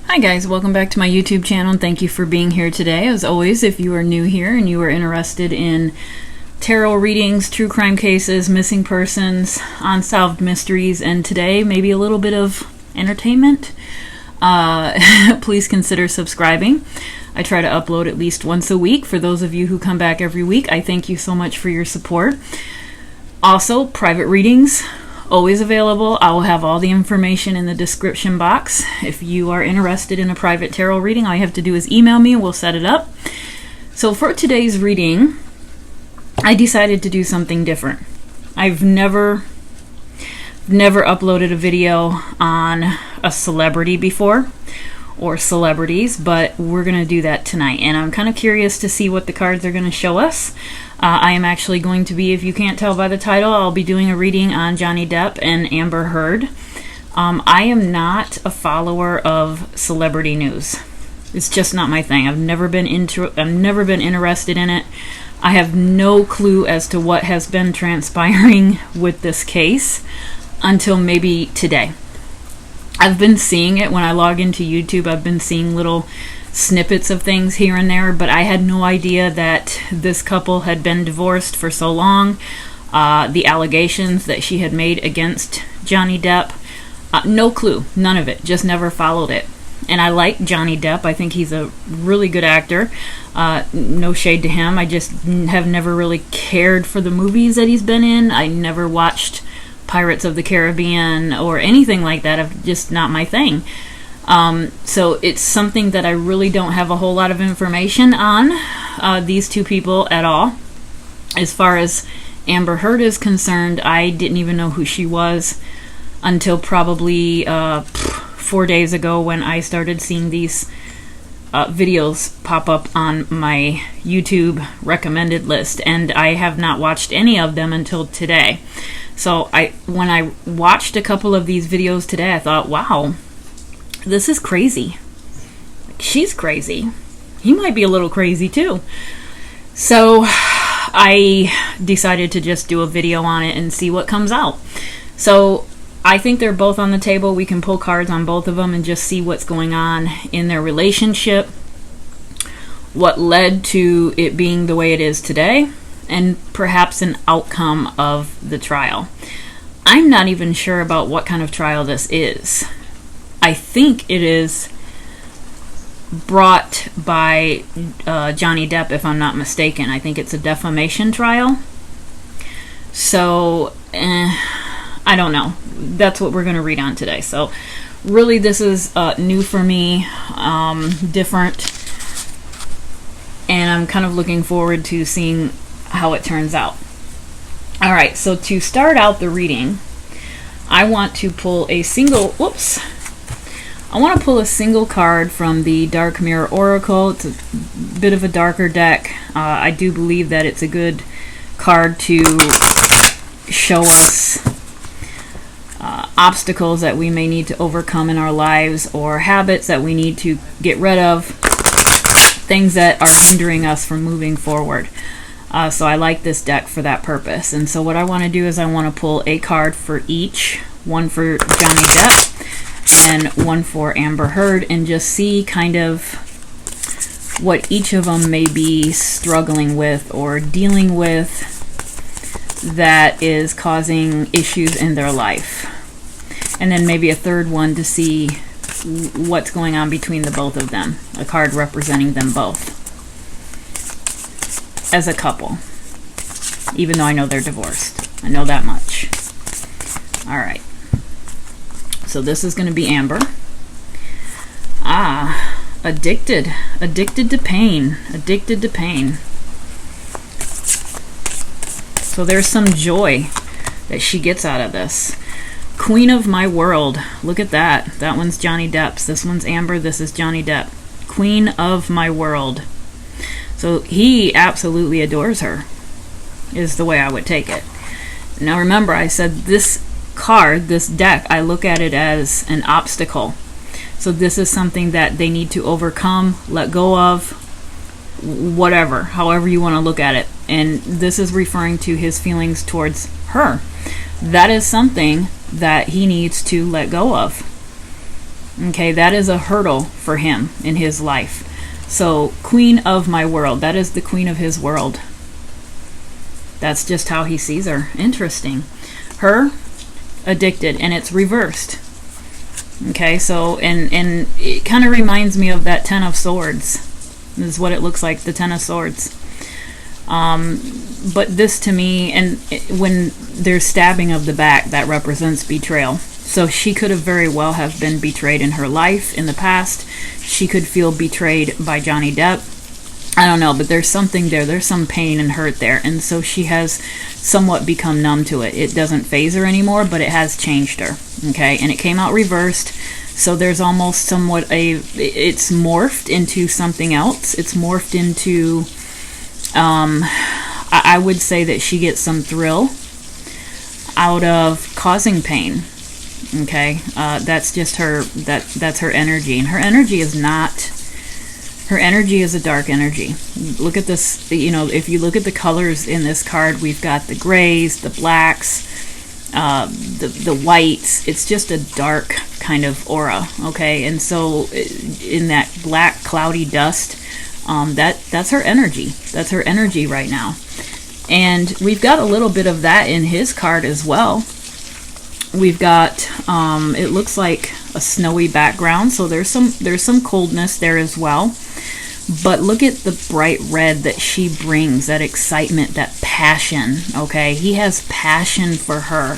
Hi guys, welcome back to my YouTube channel and thank you for being here today. As always, if you are new here and you are interested in tarot readings, true crime cases, missing persons, unsolved mysteries, and today maybe a little bit of entertainment, please consider subscribing. I try to upload at least once a week. For those of you who come back every week, I thank you so much for your support. Also, private readings, always available. I will have all the information in the description box. If you are interested in a private tarot reading, all you have to do is email me and we'll set it up. So for today's reading, I decided to do something different. I've never uploaded a video on a celebrity before, or celebrities, but we're going to do that tonight. And I'm kind of curious to see what the cards are going to show us. I am actually going to be, if you can't tell by the title, I'll be doing a reading on Johnny Depp and Amber Heard. I am not a follower of celebrity news. It's just not my thing. I've never been interested in it. I have no clue as to what has been transpiring with this case until maybe today. I've been seeing it when I log into YouTube. I've been seeing little snippets of things here and there, but I had no idea that this couple had been divorced for so long. The allegations that she had made against Johnny Depp, no clue, none of it, just never followed it. And I like Johnny Depp. I think he's a really good actor. No shade to him. I just have never really cared for the movies that he's been in. I never watched Pirates of the Caribbean or anything like that. It's just not my thing. So it's something that I really don't have a whole lot of information on, these two people at all. As far as Amber Heard is concerned, I didn't even know who she was until probably 4 days ago when I started seeing these videos pop up on my YouTube recommended list, and I have not watched any of them until today. So when I watched a couple of these videos today, I thought, wow, this is crazy. She's crazy. He might be a little crazy too. So I decided to just do a video on it and see what comes out. So I think they're both on the table. We can pull cards on both of them and just see what's going on in their relationship, what led to it being the way it is today, and perhaps an outcome of the trial. I'm not even sure about what kind of trial this is. I think it is brought by Johnny Depp, if I'm not mistaken. I think it's a defamation trial. So, I don't know. That's what we're going to read on today. So, really, this is new for me, different, and I'm kind of looking forward to seeing how it turns out. Alright, so to start out the reading, I want to pull a single card from the Dark Mirror Oracle. It's a bit of a darker deck. I do believe that it's a good card to show us obstacles that we may need to overcome in our lives, or habits that we need to get rid of, things that are hindering us from moving forward. So I like this deck for that purpose. And so what I want to do is I want to pull a card for each, one for Johnny Depp and one for Amber Heard, and just see kind of what each of them may be struggling with or dealing with that is causing issues in their life. And then maybe a third one to see what's going on between the both of them. A card representing them both as a couple, even though I know they're divorced. I know that much. Alright, so this is going to be Amber. Addicted to pain. So there's some joy that she gets out of this. Queen of my world. Look at that. That one's Johnny Depp's. This one's Amber. This is Johnny Depp. Queen of my world. So he absolutely adores her, is the way I would take it. Now remember, I said this card, this deck, I look at it as an obstacle. So this is something that they need to overcome, let go of, whatever, however you want to look at it. And this is referring to his feelings towards her. That is something that he needs to let go of. Okay, that is a hurdle for him in his life. So, queen of my world, that is the queen of his world. That's just how he sees her. Interesting. Her, addicted, and it's reversed. Okay, so, and it kind of reminds me of that Ten of Swords. This is what it looks like, the Ten of Swords. But this to me, and when there's stabbing of the back, that represents betrayal. So she could have very well have been betrayed in her life in the past. She could feel betrayed by Johnny Depp. I don't know, but there's something there. There's some pain and hurt there. And so she has somewhat become numb to it. It doesn't faze her anymore, but it has changed her. Okay, and it came out reversed. So there's almost somewhat it's morphed into something else. It's morphed into, I would say that she gets some thrill out of causing pain. Okay, that's just her, that's her energy. And her energy is not, her energy is a dark energy. Look at this, if you look at the colors in this card, we've got the grays, the blacks, the whites. It's just a dark kind of aura, okay? And so in that black cloudy dust, that's her energy. That's her energy right now. And we've got a little bit of that in his card as well. We've got, it looks like a snowy background, so there's some coldness there as well. But look at the bright red that she brings, that excitement, that passion, okay? He has passion for her.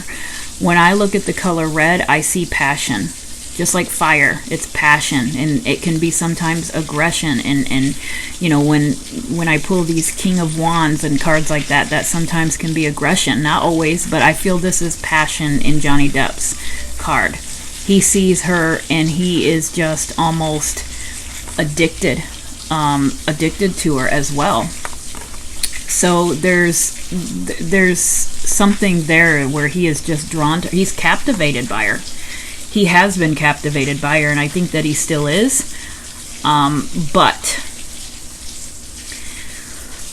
When I look at the color red, I see passion. Just like fire, it's passion, and it can be sometimes aggression. And when I pull these King of Wands and cards like that, that sometimes can be aggression. Not always, but I feel this is passion in Johnny Depp's card. He sees her, and he is just almost addicted to her as well. So there's something there where he is just drawn to her. He's captivated by her. He has been captivated by her, and I think that he still is. But,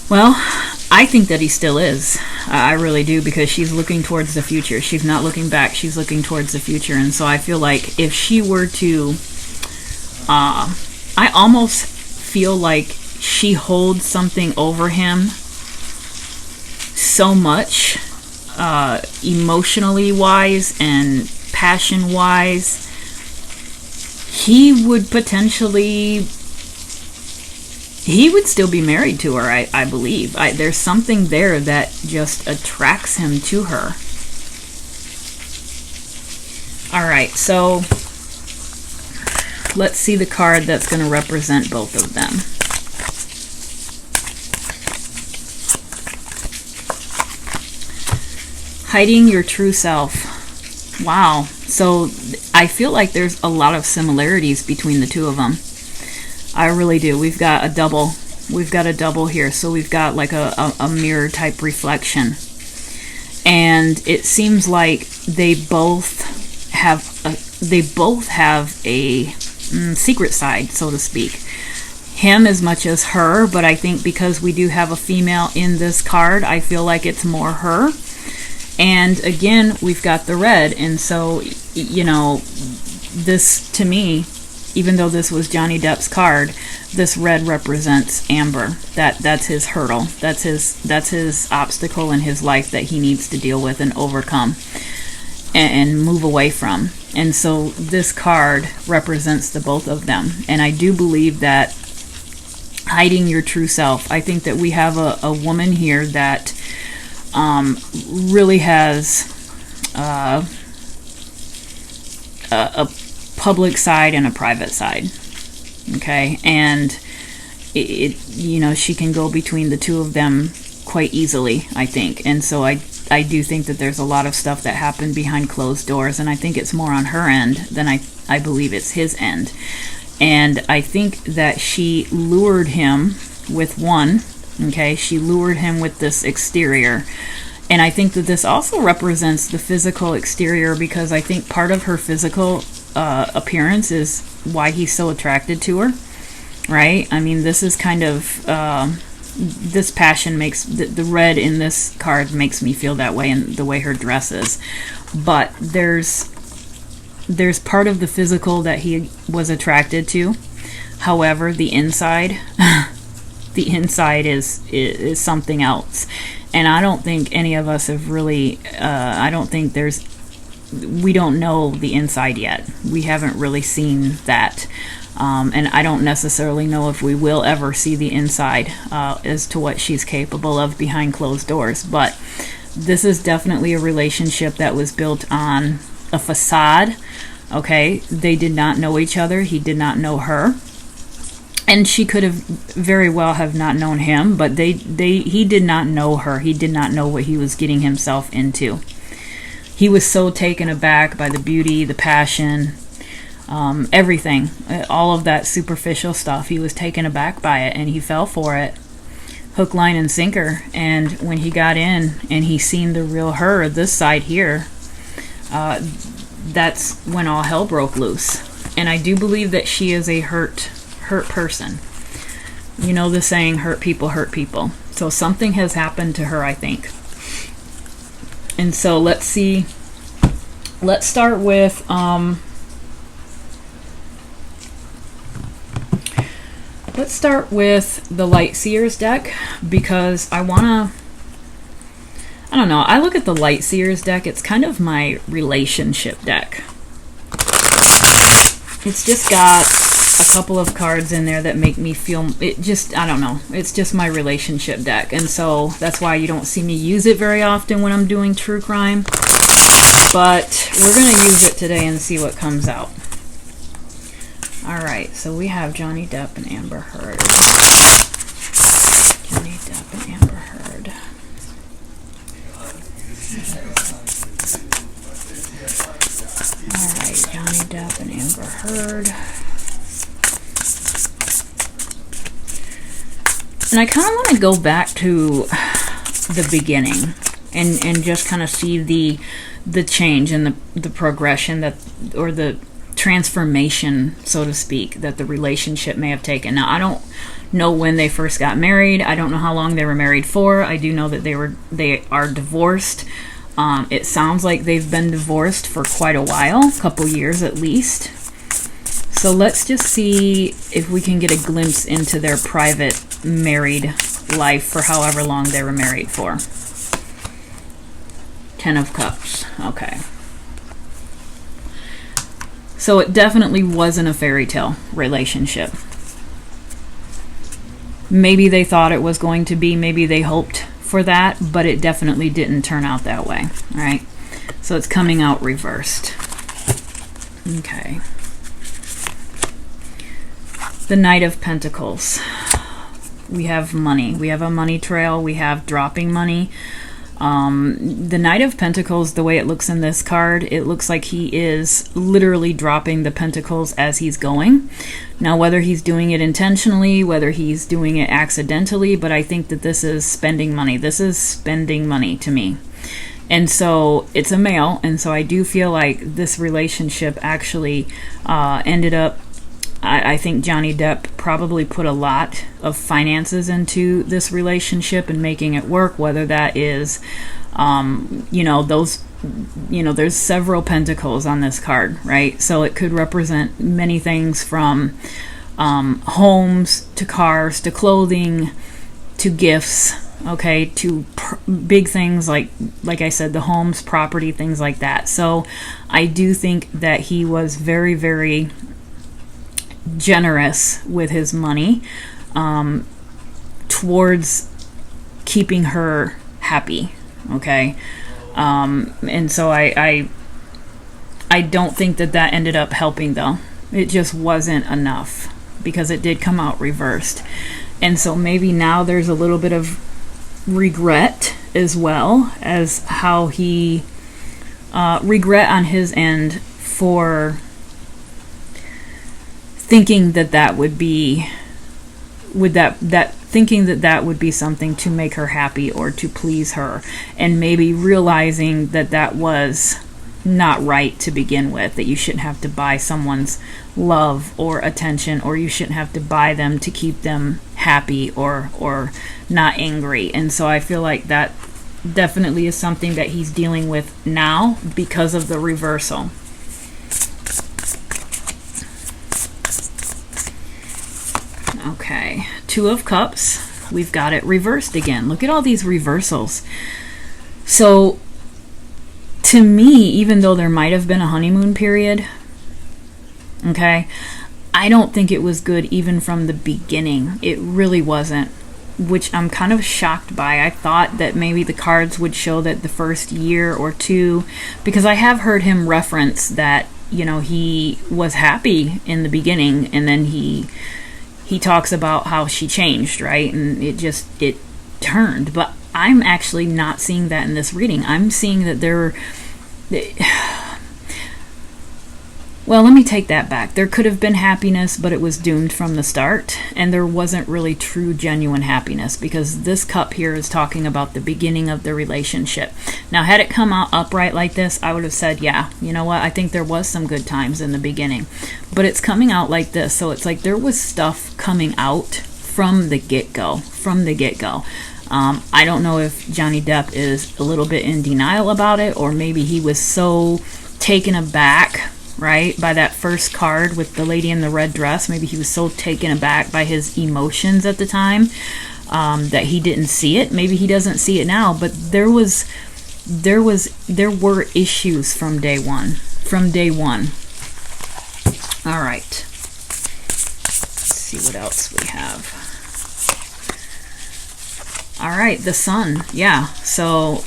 well, I think that he still is. I really do, because she's looking towards the future. She's not looking back. She's looking towards the future. And so I feel like if she were to, I almost feel like she holds something over him so much, emotionally wise and passion wise. He would still be married to her, I believe. There's something there that just attracts him to her. Alright, so let's see the card that's going to represent both of them. Hiding your true self. Wow. So I feel like there's a lot of similarities between the two of them. I really do. We've got a double. We've got a double here. So we've got like a mirror type reflection. And it seems like they both have a secret side, so to speak. Him as much as her, but I think because we do have a female in this card, I feel like it's more her. And again, we've got the red, and so, this to me, even though this was Johnny Depp's card, this red represents amber. That's his hurdle. That's his obstacle in his life that he needs to deal with and overcome and move away from. And so this card represents the both of them. And I do believe that hiding your true self, I think that we have a woman here that really has a public side and a private side. Okay, and she can go between the two of them quite easily, I think. And so I do think that there's a lot of stuff that happened behind closed doors, and I think it's more on her end than I believe it's his end. And I think that she lured him with one. Okay, she lured him with this exterior. And I think that this also represents the physical exterior, because I think part of her physical appearance is why he's so attracted to her, right? I mean, this is kind of, this passion makes, the red in this card makes me feel that way, and the way her dress is. But there's there's part of the physical that he was attracted to. However, the inside, the inside is something else. And I don't think any of us have really, I don't think we don't know the inside yet. We haven't really seen that. And I don't necessarily know if we will ever see the inside as to what she's capable of behind closed doors. But this is definitely a relationship that was built on a facade. Okay, they did not know each other. He did not know her. And she could have very well have not known him, but he did not know her. He did not know what he was getting himself into. He was so taken aback by the beauty, the passion, everything, all of that superficial stuff. He was taken aback by it, and he fell for it, hook, line, and sinker. And when he got in and he seen the real her, this side here, that's when all hell broke loose. And I do believe that she is a hurt person. You know the saying, hurt people hurt people. So something has happened to her, I think. And so let's see. Let's start with the Light Seers deck, because I don't know, I look at the Light Seers deck, it's kind of my relationship deck. It's just got a couple of cards in there that make me feel, I don't know, it's just my relationship deck. And so that's why you don't see me use it very often when I'm doing true crime. But we're going to use it today and see what comes out. Alright, so we have Johnny Depp and Amber Heard. Johnny Depp and Amber Heard. Alright, Johnny Depp and Amber Heard. And I kind of want to go back to the beginning and just kind of see the change and the progression or the transformation, so to speak, that the relationship may have taken. Now, I don't know when they first got married. I don't know how long they were married for. I do know that they are divorced. It sounds like they've been divorced for quite a while, a couple years at least. So let's just see if we can get a glimpse into their private married life for however long they were married for. 10 of Cups. Okay. So it definitely wasn't a fairy tale relationship. Maybe they thought it was going to be, maybe they hoped for that, but it definitely didn't turn out that way. All right. So it's coming out reversed. Okay. The Knight of Pentacles. We have money. We have a money trail. We have dropping money. The Knight of Pentacles, the way it looks in this card, it looks like he is literally dropping the pentacles as he's going. Now, whether he's doing it intentionally, whether he's doing it accidentally, but I think that this is spending money. This is spending money to me. And so it's a male, and so I do feel like this relationship actually ended up, I think Johnny Depp probably put a lot of finances into this relationship and making it work, whether that is, there's several pentacles on this card, right? So it could represent many things from homes to cars to clothing to gifts, okay, to big things like I said, the homes, property, things like that. So I do think that he was very, very generous with his money towards keeping her happy, okay? And so I don't think that ended up helping, though. It just wasn't enough because it did come out reversed. And so maybe now there's a little bit of regret as well as how he regret on his end for thinking that would be thinking that would be something to make her happy or to please her, and maybe realizing that was not right to begin with, that you shouldn't have to buy someone's love or attention, or you shouldn't have to buy them to keep them happy or not angry. And so I feel like that definitely is something that he's dealing with now because of the reversal. Okay, Two of Cups. We've got it reversed again. Look at all these reversals. So, to me, even though there might have been a honeymoon period, okay, I don't think it was good even from the beginning. It really wasn't, which I'm kind of shocked by. I thought that maybe the cards would show that the first year or two, because I have heard him reference that, you know, he was happy in the beginning, and then he talks about how she changed, right? And it turned. But I'm actually not seeing that in this reading. I'm seeing that well, let me take that back. There could have been happiness, but it was doomed from the start, and there wasn't really true, genuine happiness, because this cup here is talking about the beginning of the relationship. Now, had it come out upright like this, I would have said, yeah, you know what, I think there was some good times in the beginning. But it's coming out like this, so it's like there was stuff coming out from the get-go, I don't know if Johnny Depp is a little bit in denial about it, or maybe he was so taken aback, right, by that first card with the lady in the red dress. Maybe he was so taken aback by his emotions at the time that he didn't see it. Maybe he doesn't see it now, but there were issues from day one. All right. Let's see what else we have. All right, the Sun. Yeah, so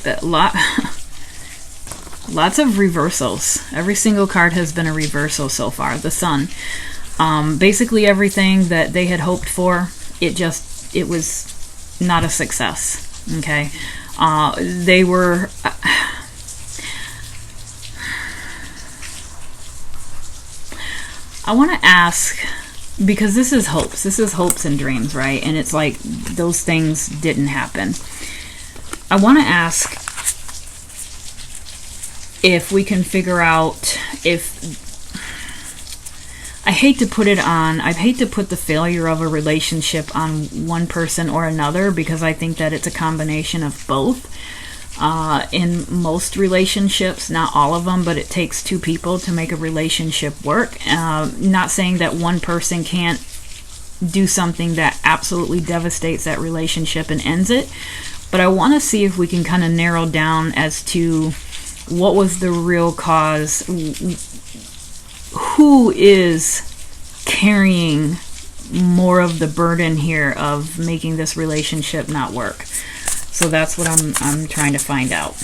lots of reversals. Every single card has been a reversal so far. The Sun. Basically everything that they had hoped for, it was not a success. Okay. They were... I want to ask, because this is hopes. This is hopes and dreams, right? And it's like those things didn't happen. I want to ask if we can figure out if... I hate to put the failure of a relationship on one person or another, because I think that it's a combination of both. In most relationships, not all of them, but it takes two people to make a relationship work. Not saying that one person can't do something that absolutely devastates that relationship and ends it, but I want to see if we can kind of narrow down as to what was the real cause. Who is carrying more of the burden here of making this relationship not work? So that's what I'm trying to find out.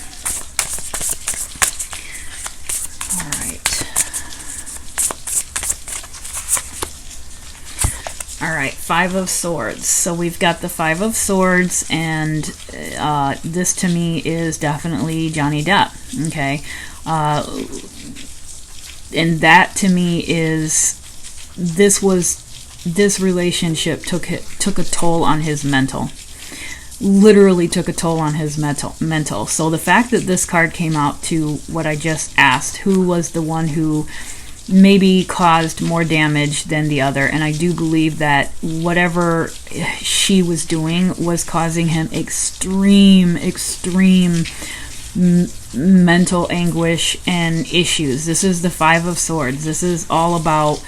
All right, Five of Swords. So we've got the Five of Swords, and this to me is definitely Johnny Depp. Okay, and that to me is this relationship took a toll on his mental. Literally took a toll on his mental. So the fact that this card came out to what I just asked, who was the one who maybe caused more damage than the other, and I do believe that whatever she was doing was causing him extreme mental anguish and issues. This is the Five of Swords. This is all about,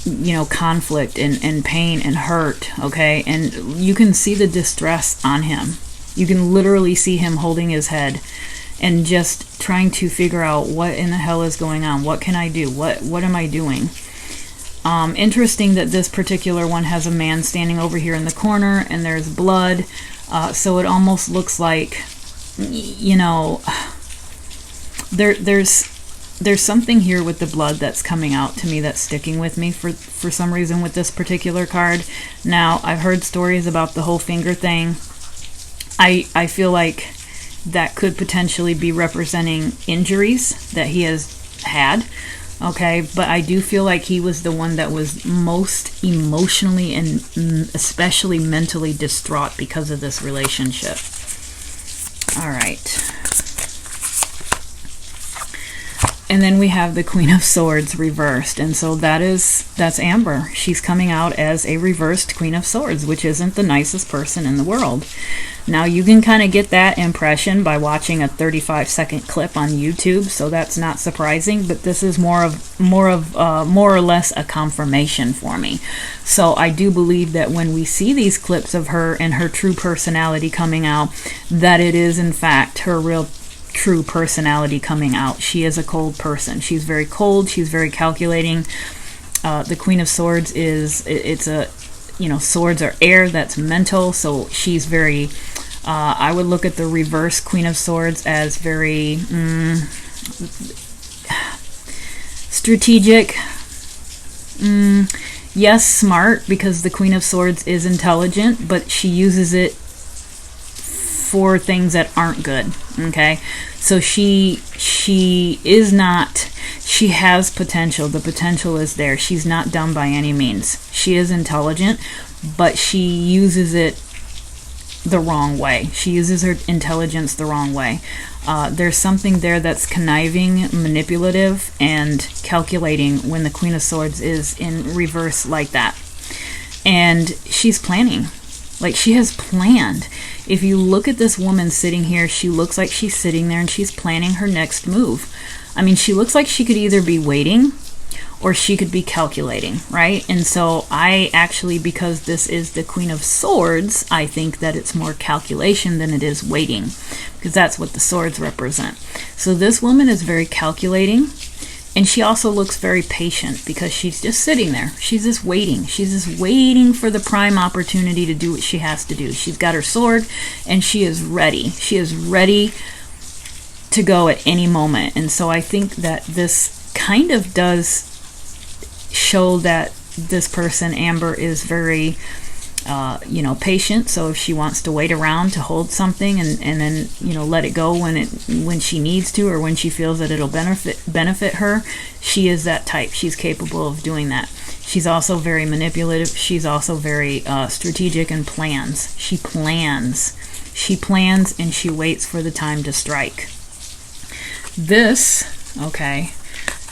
you know, conflict and pain and hurt, okay? And you can see the distress on him. You can literally see him holding his head and just trying to figure out what in the hell is going on. What can I do? What am I doing? Interesting that this particular one has a man standing over here in the corner, and there's blood. So it almost looks like, you know, there's something here with the blood that's coming out to me that's sticking with me for some reason with this particular card. Now, I've heard stories about the whole finger thing. I feel like that could potentially be representing injuries that he has had. Okay, but I do feel like he was the one that was most emotionally and especially mentally distraught because of this relationship. All right. And then we have the Queen of Swords reversed. And so that's Amber. She's coming out as a reversed Queen of Swords, which isn't the nicest person in the world. Now, you can kind of get that impression by watching a 35-second clip on YouTube, so that's not surprising, but this is more or less a confirmation for me. So I do believe that when we see these clips of her and her true personality coming out, that it is in fact her real true personality coming out. She is a cold person. She's very cold. She's very calculating. The Queen of Swords swords are air. That's mental. So she's very, I would look at the reverse Queen of Swords as very strategic. Yes, smart, because the Queen of Swords is intelligent, but she uses it for things that aren't good. Okay, so she has potential. The potential is there. She's not dumb by any means. She is intelligent, but she uses it the wrong way. She uses her intelligence the wrong way. There's something there that's conniving, manipulative, and calculating when the Queen of Swords is in reverse like that. And she's planning. Like, she has planned. If you look at this woman sitting here, she looks like she's sitting there and she's planning her next move. I mean, she looks like she could either be waiting or she could be calculating, right? And so I actually, because this is the Queen of Swords, I think that it's more calculation than it is waiting, because that's what the swords represent. So this woman is very calculating. And she also looks very patient because she's just sitting there. She's just waiting. She's just waiting for the prime opportunity to do what she has to do. She's got her sword and she is ready. She is ready to go at any moment. And so I think that this kind of does show that this person, Amber, is very patient. So if she wants to wait around to hold something and then let it go when she needs to, or when she feels that it'll benefit her, she is that type. She's capable of doing that. She's also very manipulative. She's also very strategic and plans. She plans and she waits for the time to strike. This,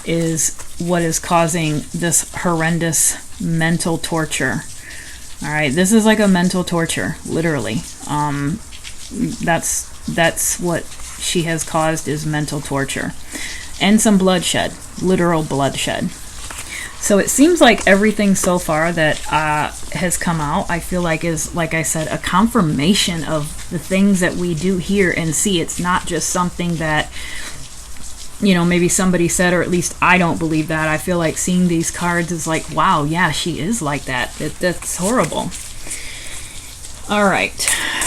is what is causing this horrendous mental torture. All right, this is like a mental torture, literally. That's what she has caused, is mental torture. And some bloodshed, literal bloodshed. So it seems like everything so far that has come out, I feel like is, like I said, a confirmation of the things that we do hear and see. It's not just something that, maybe somebody said, or at least I don't believe that. I feel like seeing these cards is like, wow, yeah, she is like that. That's horrible. All right.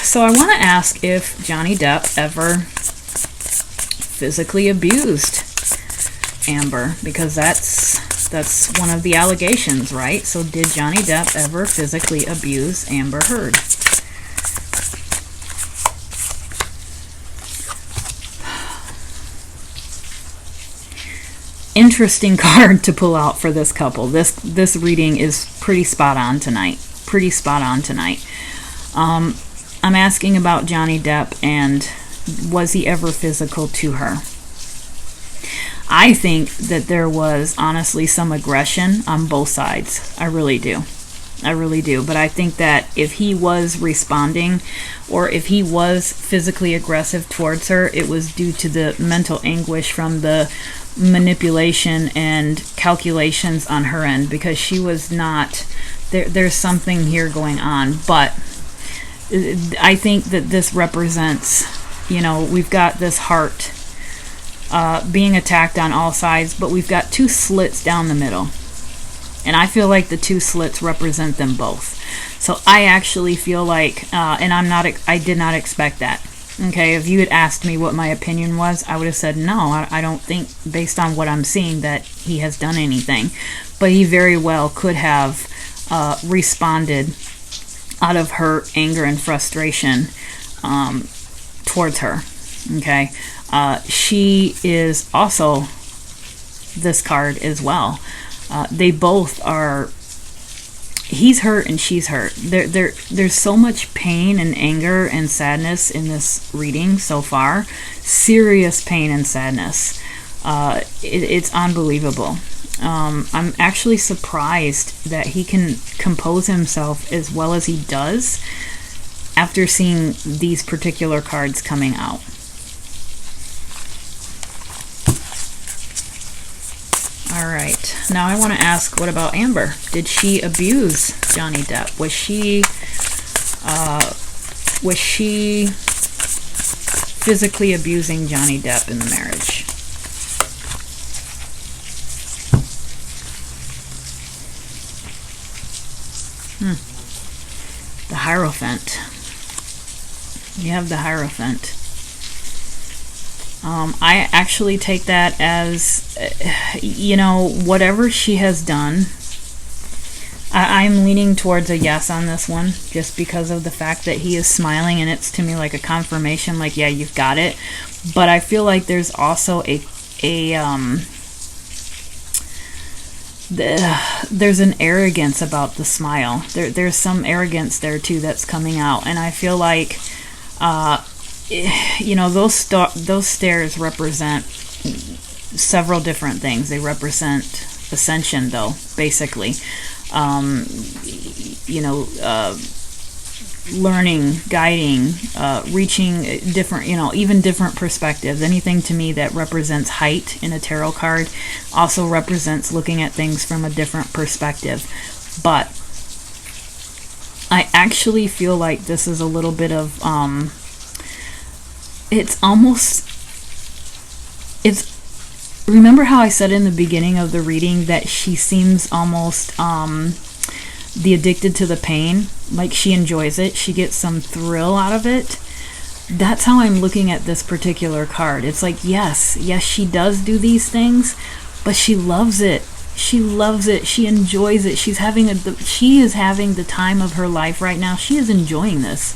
So I want to ask if Johnny Depp ever physically abused Amber, because that's one of the allegations, right? So did Johnny Depp ever physically abuse Amber Heard? Interesting card to pull out for this couple. This reading is pretty spot on tonight. I'm asking about Johnny Depp and was he ever physical to her? I think that there was honestly some aggression on both sides. I really do. But I think that if he was responding or if he was physically aggressive towards her, it was due to the mental anguish from the manipulation and calculations on her end, because she was not there's something here going on. But I think that this represents, we've got this heart being attacked on all sides, but we've got two slits down the middle, and I feel like the two slits represent them both. So I actually feel like and I did not expect that. Okay, if you had asked me what my opinion was, I would have said no. I don't think, based on what I'm seeing, that he has done anything. But he very well could have responded out of her anger and frustration towards her. Okay, she is also this card as well. They both are. He's hurt and she's hurt. There's so much pain and anger and sadness in this reading so far. Serious pain and sadness. It's unbelievable. I'm actually surprised that he can compose himself as well as he does after seeing these particular cards coming out. Alright, now I want to ask, what about Amber? Did she abuse Johnny Depp? Was she physically abusing Johnny Depp in the marriage? The Hierophant. You have the Hierophant. I actually take that as, whatever she has done, I'm leaning towards a yes on this one, just because of the fact that he is smiling, and it's to me like a confirmation, like, yeah, you've got it. But I feel like there's also there's an arrogance about the smile. There's some arrogance there too that's coming out, and I feel like those stares represent several different things. They represent ascension, though, basically. Learning, guiding, reaching different, even different perspectives. Anything to me that represents height in a tarot card also represents looking at things from a different perspective. But I actually feel like this is a little bit of, remember how I said in the beginning of the reading that she seems almost, the addicted to the pain, like she enjoys it, she gets some thrill out of it. That's how I'm looking at this particular card. It's like, yes, she does do these things, but she loves it. She loves it. She enjoys it. She is having the time of her life right now. She is enjoying this.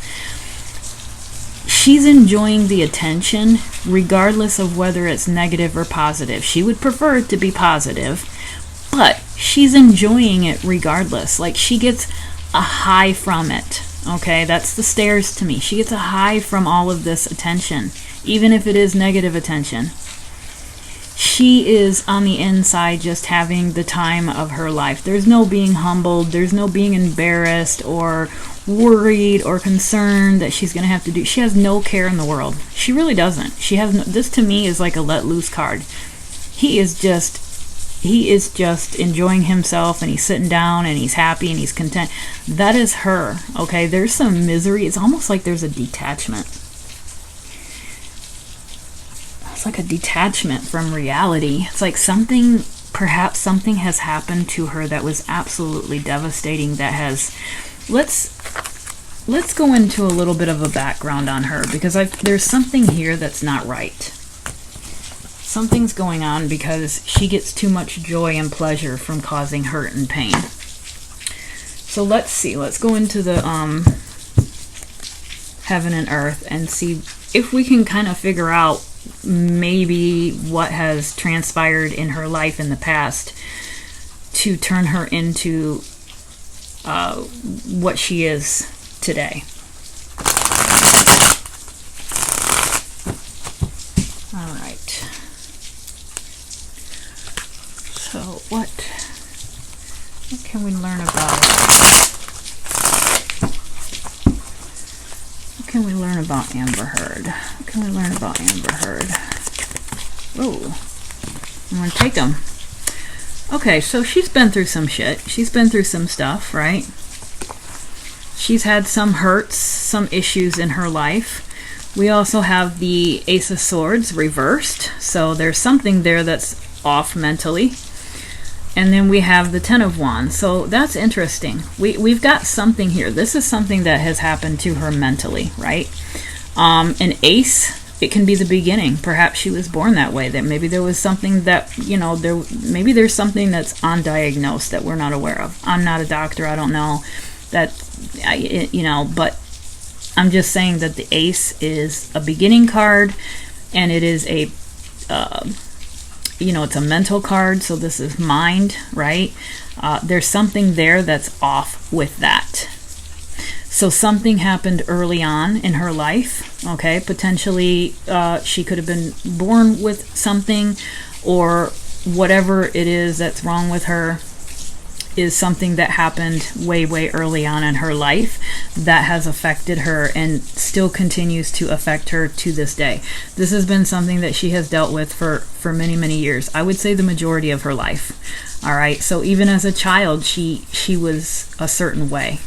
She's enjoying the attention, regardless of whether it's negative or positive. She would prefer it to be positive, but she's enjoying it regardless. Like, she gets a high from it. Okay, that's the stares to me. She gets a high from all of this attention, even if it is negative attention. She is on the inside just having the time of her life. There's no being humbled. There's no being embarrassed or worried or concerned that she's going to have to do. She has no care in the world. She really doesn't. She has no, this to me is like a let loose card. He is just enjoying himself, and he's sitting down and he's happy and he's content. That is her. Okay, there's some misery. It's almost like there's a detachment. It's like a detachment from reality. It's like perhaps something has happened to her that was absolutely devastating, that has, let's go into a little bit of a background on her, because there's something here that's not right. Something's going on because she gets too much joy and pleasure from causing hurt and pain. So let's see. Let's go into the heaven and earth and see if we can kind of figure out maybe what has transpired in her life in the past to turn her into what she is today. All right. So what can we learn about Amber Heard? What can we learn about Amber Heard? Oh, I'm gonna take them. Okay, so she's been through some shit. She's been through some stuff, right? She's had some hurts, some issues in her life. We also have the Ace of Swords reversed, so there's something there that's off mentally. And then we have the Ten of Wands. So that's interesting. We've got something here. This is something that has happened to her mentally, right? An ace, it can be the beginning. Perhaps she was born that way. That maybe there was something that, maybe there's something that's undiagnosed that we're not aware of. I'm not a doctor. I don't know that, but I'm just saying that the ace is a beginning card, and it is a, it's a mental card, so this is mind, right? There's something there that's off with that. So something happened early on in her life, okay? Potentially she could have been born with something. or whatever it is that's wrong with her is something that happened way, way early on in her life that has affected her and still continues to affect her to this day. This has been something that she has dealt with for many, many years. I would say the majority of her life. All right. So even as a child, she was a certain way,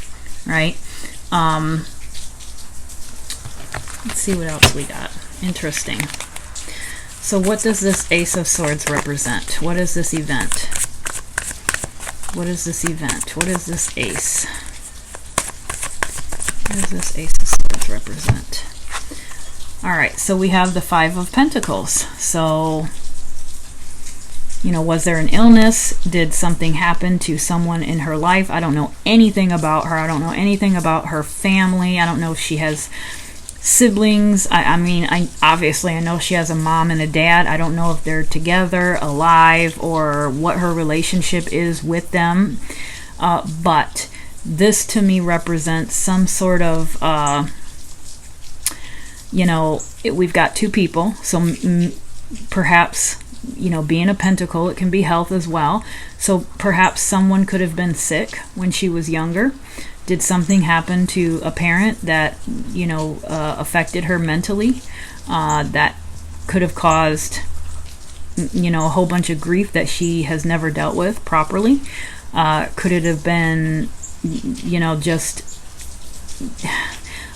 right? Let's see what else we got. Interesting. So what does this Ace of Swords represent? What is this event? What is this event? What is this ace? What does this Ace of Swords represent? All right, so we have the Five of Pentacles. So, you know, was there an illness? Did something happen to someone in her life? I don't know anything about her. I don't know anything about her family. I don't know if she has siblings. I mean, obviously I know she has a mom and a dad. I don't know if they're together, alive, or what her relationship is with them. But this to me represents some sort of, you know, we've got two people. So perhaps, you know, being a pentacle, it can be health as well. So perhaps someone could have been sick when she was younger. Did something happen to a parent that, you know, affected her mentally, that could have caused, you know, a whole bunch of grief that she has never dealt with properly? Could it have been, you know, just,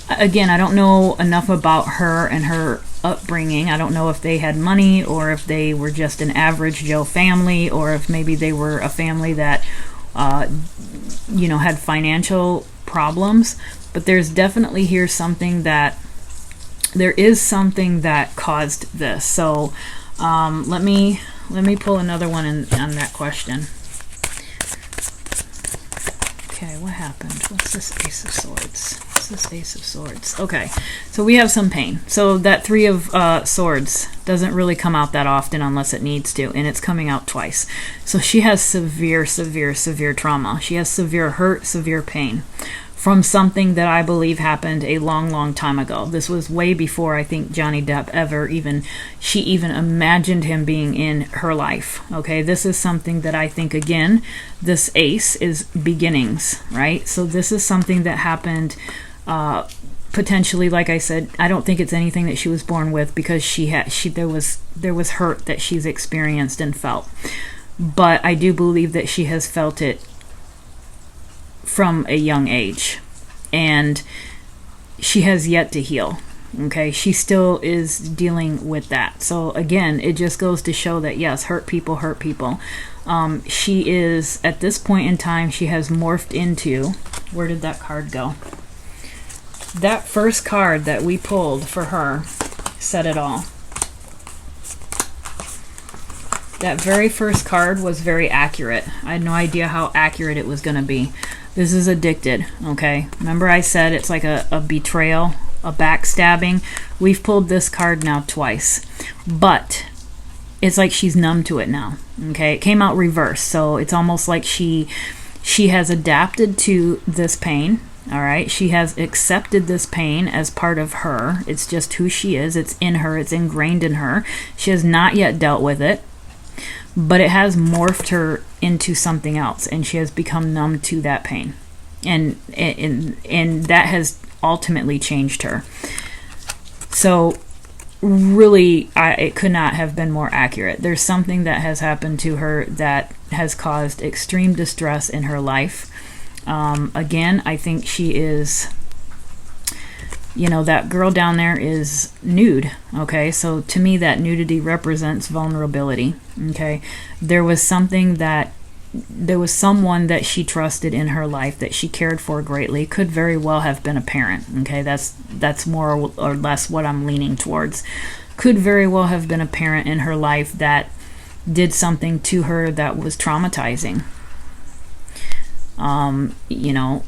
again, I don't know enough about her and her upbringing. I don't know if they had money or if they were just an average Joe family, or if maybe they were a family that you know, had financial problems. But there's definitely here something that there is something that caused this. So let me pull another one on that question. Okay, what happened? What's this Ace of Swords? What's this Ace of Swords? Okay, so we have some pain. So that Three of Swords doesn't really come out that often unless it needs to, and it's coming out twice. So she has severe, severe, severe trauma. She has severe hurt, severe pain from something that I believe happened a long, long time ago. This was way before I think Johnny Depp she even imagined him being in her life. Okay, this is something that I think, again, this ace is beginnings, right? So this is something that happened potentially, like I said, I don't think it's anything that she was born with, because there was hurt that she's experienced and felt. But I do believe that she has felt it from a young age, and she has yet to heal. Okay, she still is dealing with that. So again, it just goes to show that yes, hurt people hurt people. She is, at this point in time, she has morphed into, where did that card go? That first card that we pulled for her said it all. That very first card was very accurate. I had no idea how accurate it was going to be. This is addicted, okay? Remember I said it's like a betrayal, a backstabbing? We've pulled this card now twice. But it's like she's numb to it now, okay? It came out reverse, so it's almost like she has adapted to this pain, all right? She has accepted this pain as part of her. It's just who she is. It's in her. It's ingrained in her. She has not yet dealt with it, but it has morphed her into something else, and she has become numb to that pain, and that has ultimately changed her. So really, it could not have been more accurate. There's something that has happened to her that has caused extreme distress in her life. Again, I think she is, you know, that girl down there is nude, okay? So to me, that nudity represents vulnerability, okay? There was someone that she trusted in her life, that she cared for greatly. Could very well have been a parent, okay? That's more or less what I'm leaning towards. Could very well have been a parent in her life that did something to her that was traumatizing. You know,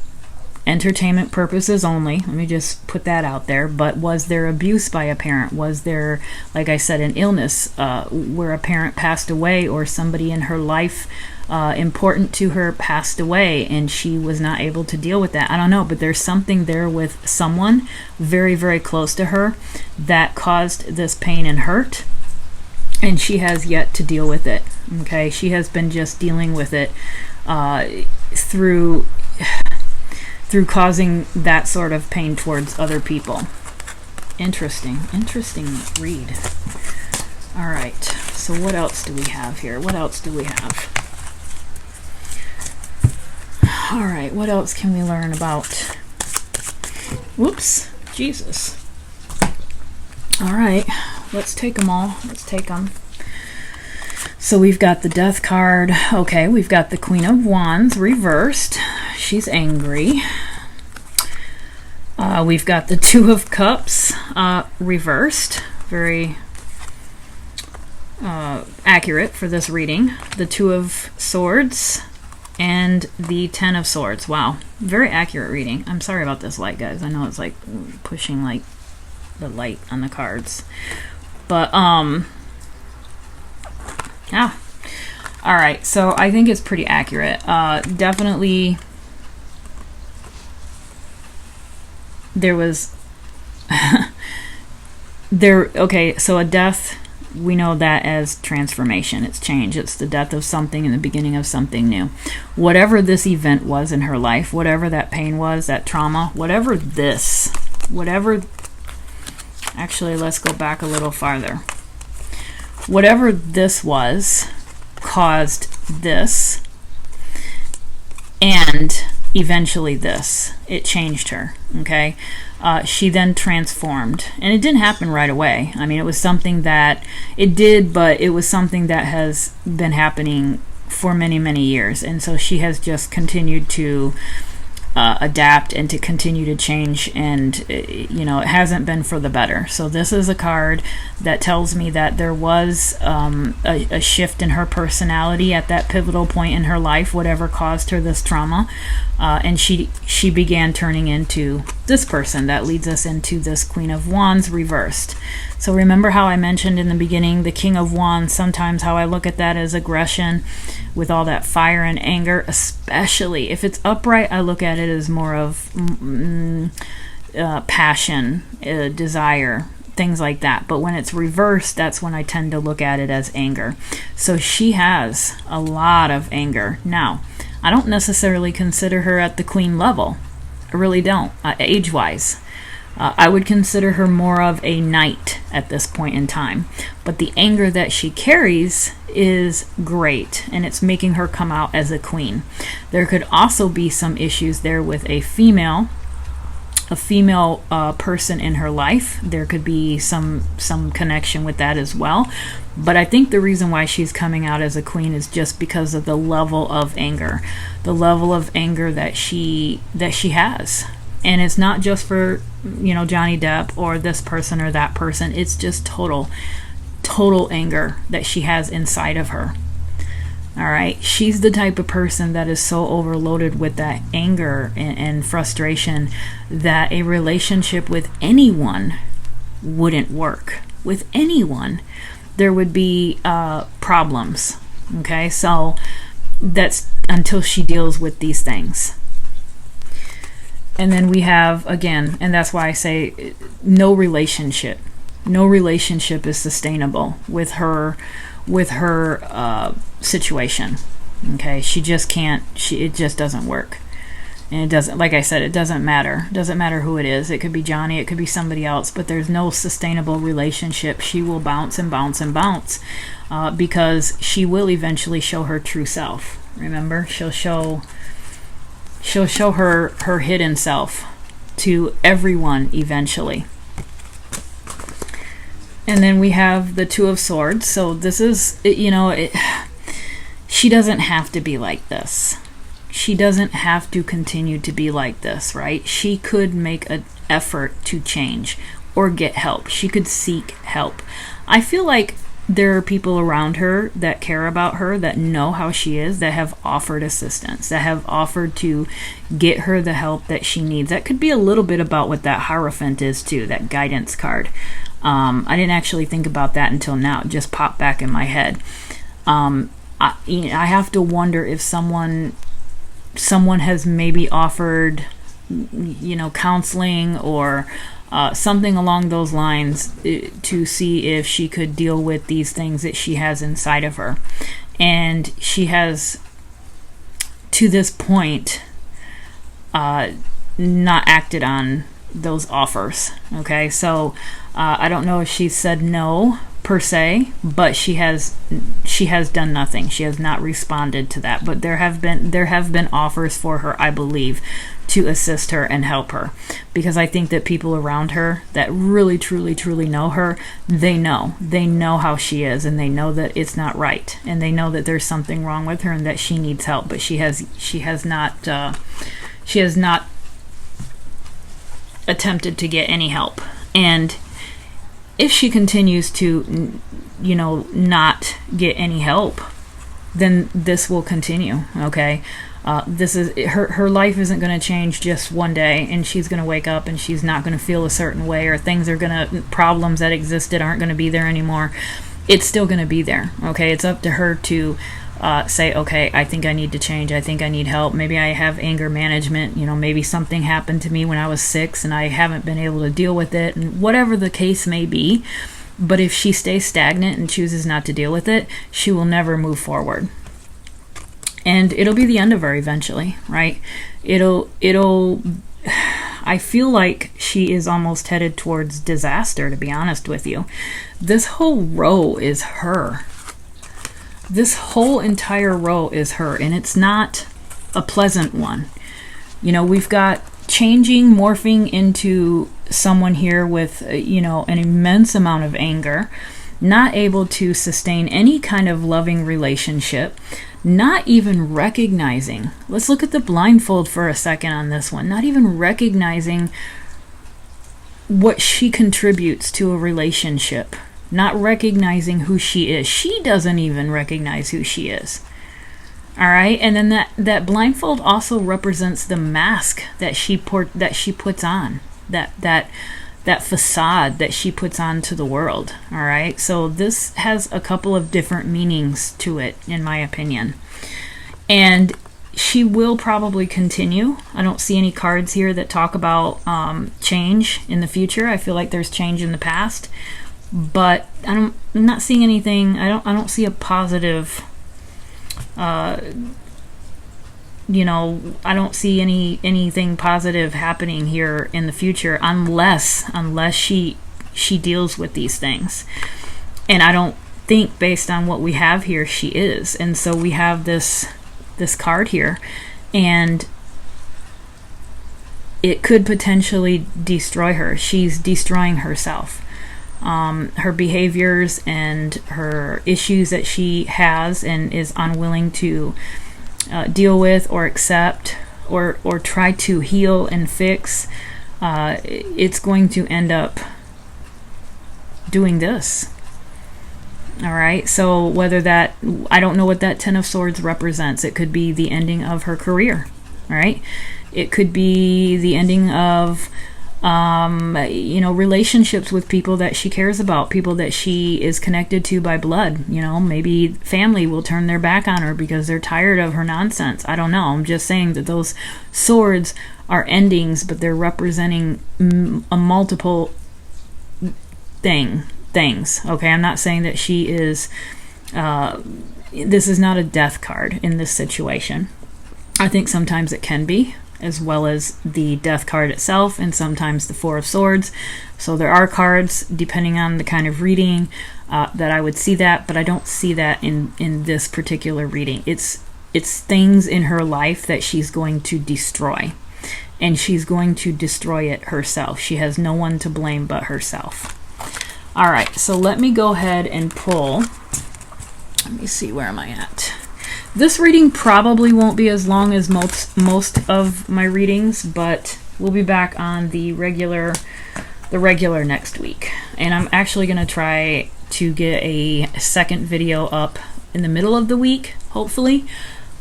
entertainment purposes only. Let me just put that out there. But was there abuse by a parent? Was there, like I said, an illness where a parent passed away, or somebody in her life important to her passed away and she was not able to deal with that? I don't know, but there's something there with someone very, very close to her that caused this pain and hurt. and she has yet to deal with it. Okay, she has been just dealing with it through causing that sort of pain towards other people. Interesting read. All right, so what else do we have here? What else do we have? All right, what else can we learn about? Whoops, Jesus. All right, let's take them all. Let's take them. So we've got the Death card. Okay, we've got the Queen of Wands reversed. She's angry. We've got the Two of Cups reversed. Very accurate for this reading. The Two of Swords and the Ten of Swords. Wow, very accurate reading. I'm sorry about this light, guys. I know it's like pushing like the light on the cards, but yeah. All right, so I think it's pretty accurate. Definitely there was okay, so a death, we know that as transformation. It's change. It's the death of something and the beginning of something new. Whatever this event was in her life, whatever that pain was, that trauma, actually, let's go back a little farther. Whatever this was caused this, and eventually this. It changed her, okay? She then transformed, and it didn't happen right away. I mean, it was something that it did, but it was something that has been happening for many, many years, and so she has just continued to adapt and to continue to change, and it hasn't been for the better. So this is a card that tells me that there was a shift in her personality at that pivotal point in her life, whatever caused her this trauma, and she began turning into this person that leads us into this Queen of Wands reversed. So remember how I mentioned in the beginning the King of Wands, sometimes how I look at that as aggression with all that fire and anger, especially if it's upright. I look at it as more of passion, desire, things like that. But when it's reversed, that's when I tend to look at it as anger. So she has a lot of anger. Now, I don't necessarily consider her at the queen level. I really don't, age-wise. I would consider her more of a knight at this point in time. But the anger that she carries is great, and it's making her come out as a queen. There could also be some issues there with a female person in her life. There could be some connection with that as well. But I think the reason why she's coming out as a queen is just because of the level of anger. The level of anger that she has. And it's not just for, Johnny Depp or this person or that person. It's just total anger that she has inside of her. All right. She's the type of person that is so overloaded with that anger and frustration that a relationship with anyone wouldn't work. With anyone, there would be problems. Okay. So that's until she deals with these things. And then we have, again, and that's why I say no relationship is sustainable with her situation. Okay, she just can't. It just doesn't work, and it doesn't. Like I said, it doesn't matter. It doesn't matter who it is. It could be Johnny. It could be somebody else. But there's no sustainable relationship. She will bounce and bounce and bounce because she will eventually show her true self. Remember, she'll show her hidden self to everyone eventually. And then we have the Two of Swords. So this is, she doesn't have to be like this. She doesn't have to continue to be like this, right? She could make an effort to change or get help. She could seek help. I feel like there are people around her that care about her, that know how she is, that have offered assistance, that have offered to get her the help that she needs. That could be a little bit about what that Hierophant is too, that guidance card. I didn't actually think about that until now. It just popped back in my head. I have to wonder if someone has maybe offered, counseling or something along those lines, to see if she could deal with these things that she has inside of her. And she has, to this point, not acted on those offers. Okay, so I don't know if she said no per se, but she has done nothing. She has not responded to that. But there have been offers for her, I believe, to assist her and help her, because I think that people around her that really truly know her, they know how she is, and they know that it's not right, and they know that there's something wrong with her and that she needs help, but she has not attempted to get any help. And if she continues to, not get any help, then this will continue. Okay, this is her life isn't going to change just one day, and she's going to wake up and she's not going to feel a certain way, or problems that existed aren't going to be there anymore. It's still going to be there. Okay, it's up to her to say, okay, I think I need to change. I think I need help. Maybe I have anger management. Maybe something happened to me when I was 6 and I haven't been able to deal with it, and whatever the case may be. But if she stays stagnant and chooses not to deal with it, she will never move forward. And it'll be the end of her eventually, right? I feel like she is almost headed towards disaster, to be honest with you. This whole row is her. This whole entire row is her, and it's not a pleasant one. We've got changing, morphing into someone here with, an immense amount of anger, not able to sustain any kind of loving relationship, not even recognizing. Let's look at the blindfold for a second on this one. Not even recognizing what she contributes to a relationship. Not recognizing who she is. She doesn't even recognize who she is. All right, and then that blindfold also represents the mask that she puts on. That facade that she puts on to the world. All right, so this has a couple of different meanings to it, in my opinion. And she will probably continue. I don't see any cards here that talk about change in the future. I feel like there's change in the past. But I'm not seeing anything. I don't see a positive. I don't see anything positive happening here in the future unless she deals with these things. And I don't think, based on what we have here, she is. And so we have this card here, and it could potentially destroy her. She's destroying herself. Her behaviors and her issues that she has and is unwilling to deal with or accept or try to heal and fix, it's going to end up doing this. All right, so I don't know what that Ten of Swords represents. It could be the ending of her career, right? It could be the ending of relationships with people that she cares about, people that she is connected to by blood. Maybe family will turn their back on her because they're tired of her nonsense. I don't know. I'm just saying that those swords are endings, but they're representing a multiple things. Okay, I'm not saying that she is. This is not a death card in this situation. I think sometimes it can be, as well as the death card itself, and sometimes the Four of Swords. So there are cards, depending on the kind of reading, that I would see that, but I don't see that in this particular reading. It's things in her life that she's going to destroy, and she's going to destroy it herself. She has no one to blame but herself. All right, so let me go ahead and pull. Let me see, where am I at? This reading probably won't be as long as most of my readings, but we'll be back on the regular next week. And I'm actually going to try to get a second video up in the middle of the week, hopefully.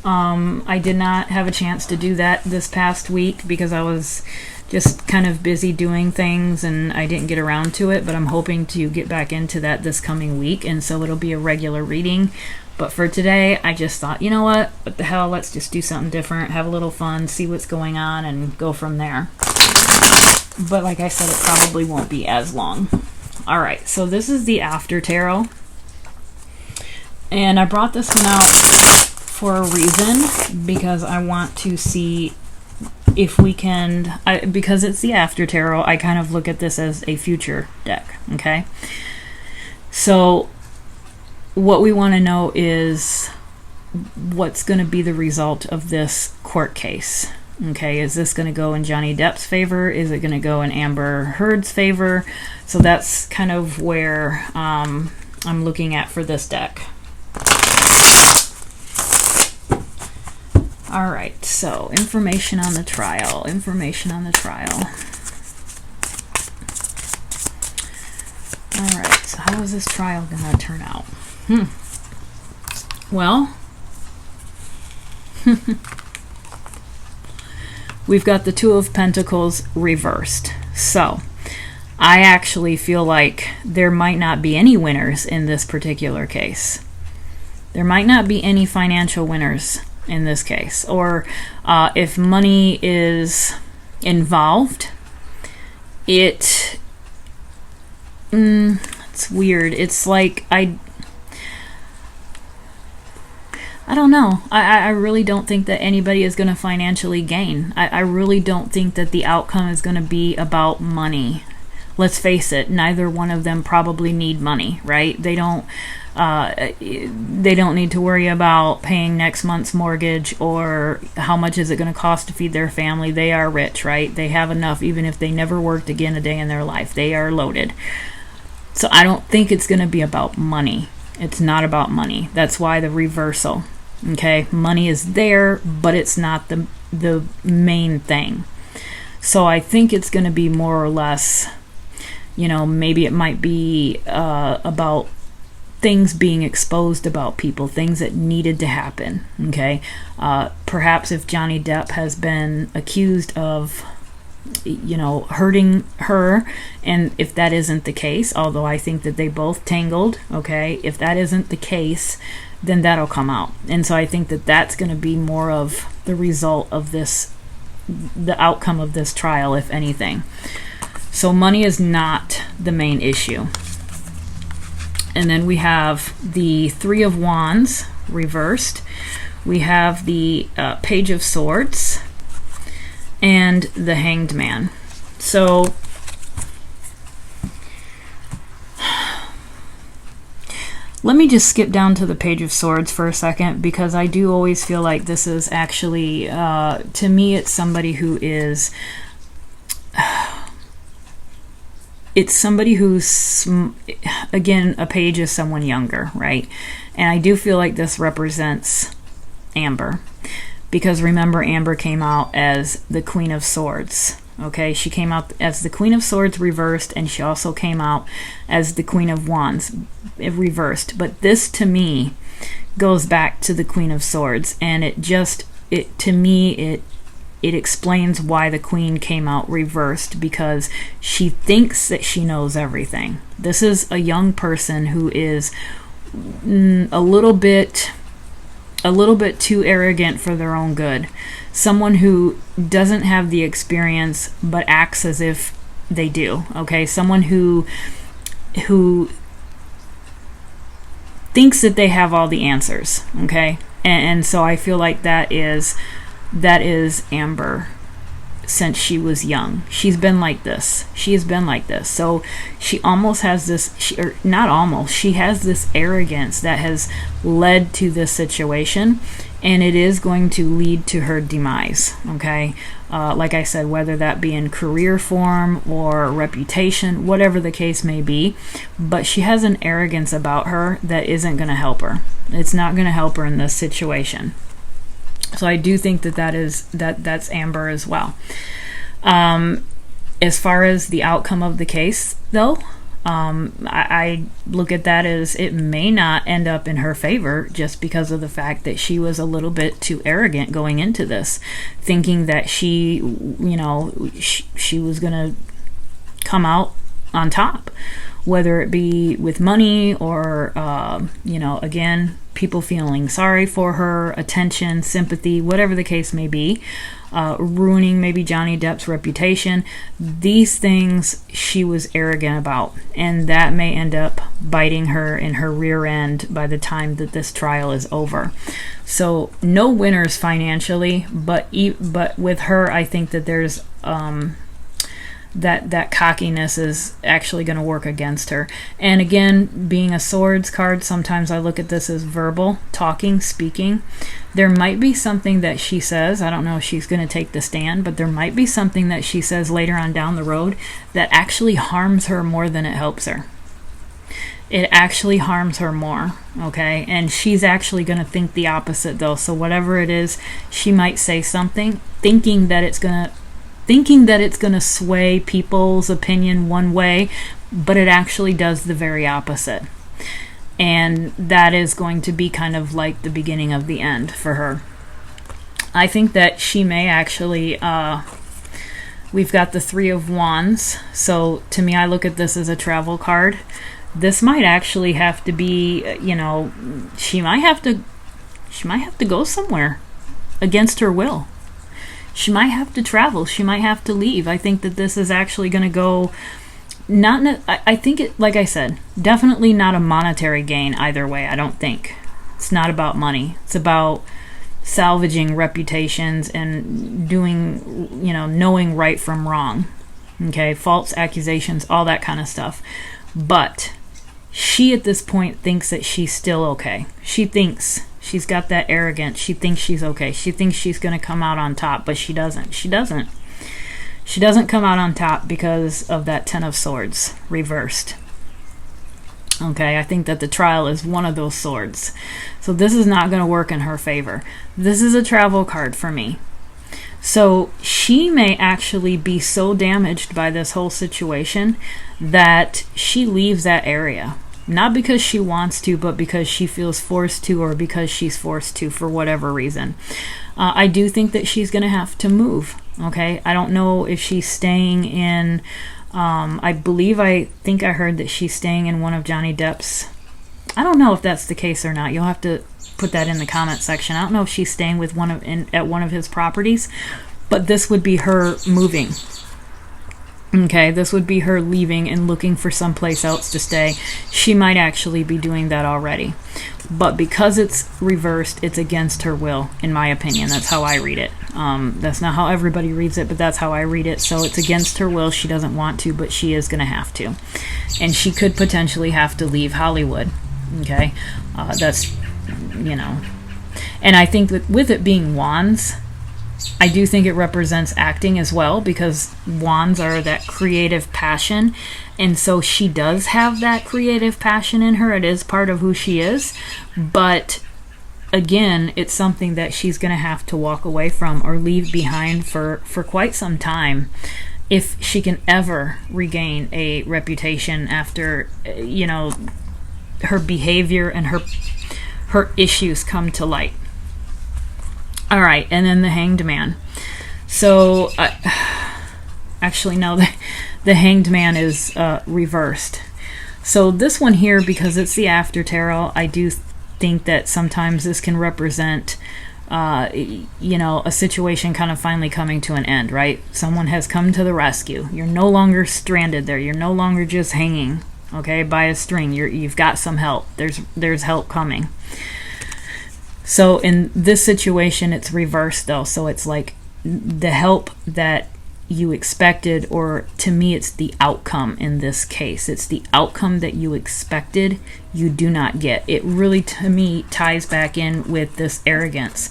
I did not have a chance to do that this past week because I was just kind of busy doing things and I didn't get around to it, but I'm hoping to get back into that this coming week, and so it'll be a regular reading. But for today, I just thought, you know what the hell, let's just do something different, have a little fun, see what's going on, and go from there. but like I said, it probably won't be as long. All right, so this is the after tarot, and I brought this one out for a reason, because I want to see if we can, because it's the after tarot, I kind of look at this as a future deck, okay? So what we want to know is what's going to be the result of this court case. Okay, is this going to go in Johnny Depp's favor? Is it going to go in Amber Heard's favor? So that's kind of where I'm looking at for this deck. All right, so information on the trial. Information on the trial. All right, so how is this trial going to turn out? Well, we've got the Two of Pentacles reversed. So I actually feel like there might not be any winners in this particular case. There might not be any financial winners in this case. Or if money is involved, it's weird. It's like I don't know. I really don't think that anybody is going to financially gain. I really don't think that the outcome is going to be about money. Let's face it, neither one of them probably need money, right? They don't need to worry about paying next month's mortgage or how much is it going to cost to feed their family. They are rich, right? They have enough even if they never worked again a day in their life. They are loaded. So I don't think it's going to be about money. It's not about money. That's why the reversal. Okay, money is there, but it's not the main thing. So I think it's going to be more or less, maybe it might be about things being exposed about people, things that needed to happen. Okay, perhaps if Johnny Depp has been accused of hurting her, and if that isn't the case, although I think that they both tangled, okay, if that isn't the case, then that'll come out. And so I think that that's going to be more of the result of this, the outcome of this trial, if anything. So money is not the main issue. And then we have the Three of Wands reversed. We have the Page of Swords and the Hanged Man. So let me just skip down to the Page of Swords for a second, because I do always feel like this is actually, to me, it's somebody who is, it's somebody who's, again, a page is someone younger, right? And I do feel like this represents Amber. Because remember, Amber came out as the Queen of Swords. Okay, she came out as the Queen of Swords reversed, and she also came out as the Queen of Wands reversed. But this, to me, goes back to the Queen of Swords, and it explains why the Queen came out reversed, because she thinks that she knows everything. This is a young person who is a little bit too arrogant for their own good. Someone who doesn't have the experience but acts as if they do. Okay, someone who thinks that they have all the answers. Okay, and so I feel like that is Amber. Since she was young, she's been like this. She has been like this. So she almost has this, she has this arrogance that has led to this situation, and it is going to lead to her demise. Okay, like I said, whether that be in career form or reputation, whatever the case may be, but she has an arrogance about her that isn't going to help her. It's not going to help her in this situation. So I do think that's Amber as well. As far as the outcome of the case, though, I look at that as it may not end up in her favor, just because of the fact that she was a little bit too arrogant going into this, thinking that she was going to come out on top, whether it be with money or, again, people feeling sorry for her, attention, sympathy, whatever the case may be. ruining maybe Johnny Depp's reputation. These things she was arrogant about, and that may end up biting her in her rear end by the time that this trial is over. So no winners financially, but with her, I think that there's that cockiness is actually going to work against her. And again, being a swords card, sometimes I look at this as verbal, talking, speaking. There might be something that she says, I don't know if she's going to take the stand, but there might be something that she says later on down the road that actually harms her more than it helps her. It actually harms her more, okay? And she's actually going to think the opposite, though. So whatever it is, she might say something thinking that it's going to sway people's opinion one way, but it actually does the very opposite. And that is going to be kind of like the beginning of the end for her. I think that she may actually, we've got the Three of Wands. So to me, I look at this as a travel card. This might actually have to be, she might have to go somewhere against her will. She might have to travel. She might have to leave. I think that this is actually going to go, I think it, like I said, definitely not a monetary gain either way. I don't think. It's not about money. It's about salvaging reputations and doing, knowing right from wrong. Okay, false accusations, all that kind of stuff. But she at this point thinks that she's still okay. She thinks she's got that arrogance. She thinks she's okay. She thinks she's going to come out on top, but she doesn't. She doesn't come out on top because of that Ten of Swords reversed. Okay, I think that the trial is one of those swords. So this is not going to work in her favor. This is a travel card for me. So she may actually be so damaged by this whole situation that she leaves that area. Not because she wants to, but because she feels forced to, or because she's forced to for whatever reason. I do think that she's going to have to move. Okay, I don't know if she's staying in, I think I heard that she's staying in one of Johnny Depp's, I don't know if that's the case or not. You'll have to put that in the comment section. I don't know if she's staying with at one of his properties, but this would be her moving. Okay, this would be her leaving and looking for someplace else to stay. She might actually be doing that already. But because it's reversed, it's against her will, in my opinion. That's how I read it. That's not how everybody reads it, but that's how I read it. So it's against her will. She doesn't want to, but she is going to have to. And she could potentially have to leave Hollywood. Okay? That's, And I think that with it being wands, I do think it represents acting as well, because wands are that creative passion, and so she does have that creative passion in her. It is part of who she is, but again, it's something that she's going to have to walk away from or leave behind for quite some time if she can ever regain a reputation after, her behavior and her issues come to light. All right, and then the Hanged Man. So, actually, no, the Hanged Man is reversed. So this one here, because it's the after tarot, I do think that sometimes this can represent, a situation kind of finally coming to an end, right? Someone has come to the rescue. You're no longer stranded there. You're no longer just hanging, okay, by a string. You've got some help. There's help coming. So in this situation, it's reversed, though. So it's like the help that you expected, or to me, it's the outcome in this case. It's the outcome that you expected, you do not get. It really, to me, ties back in with this arrogance.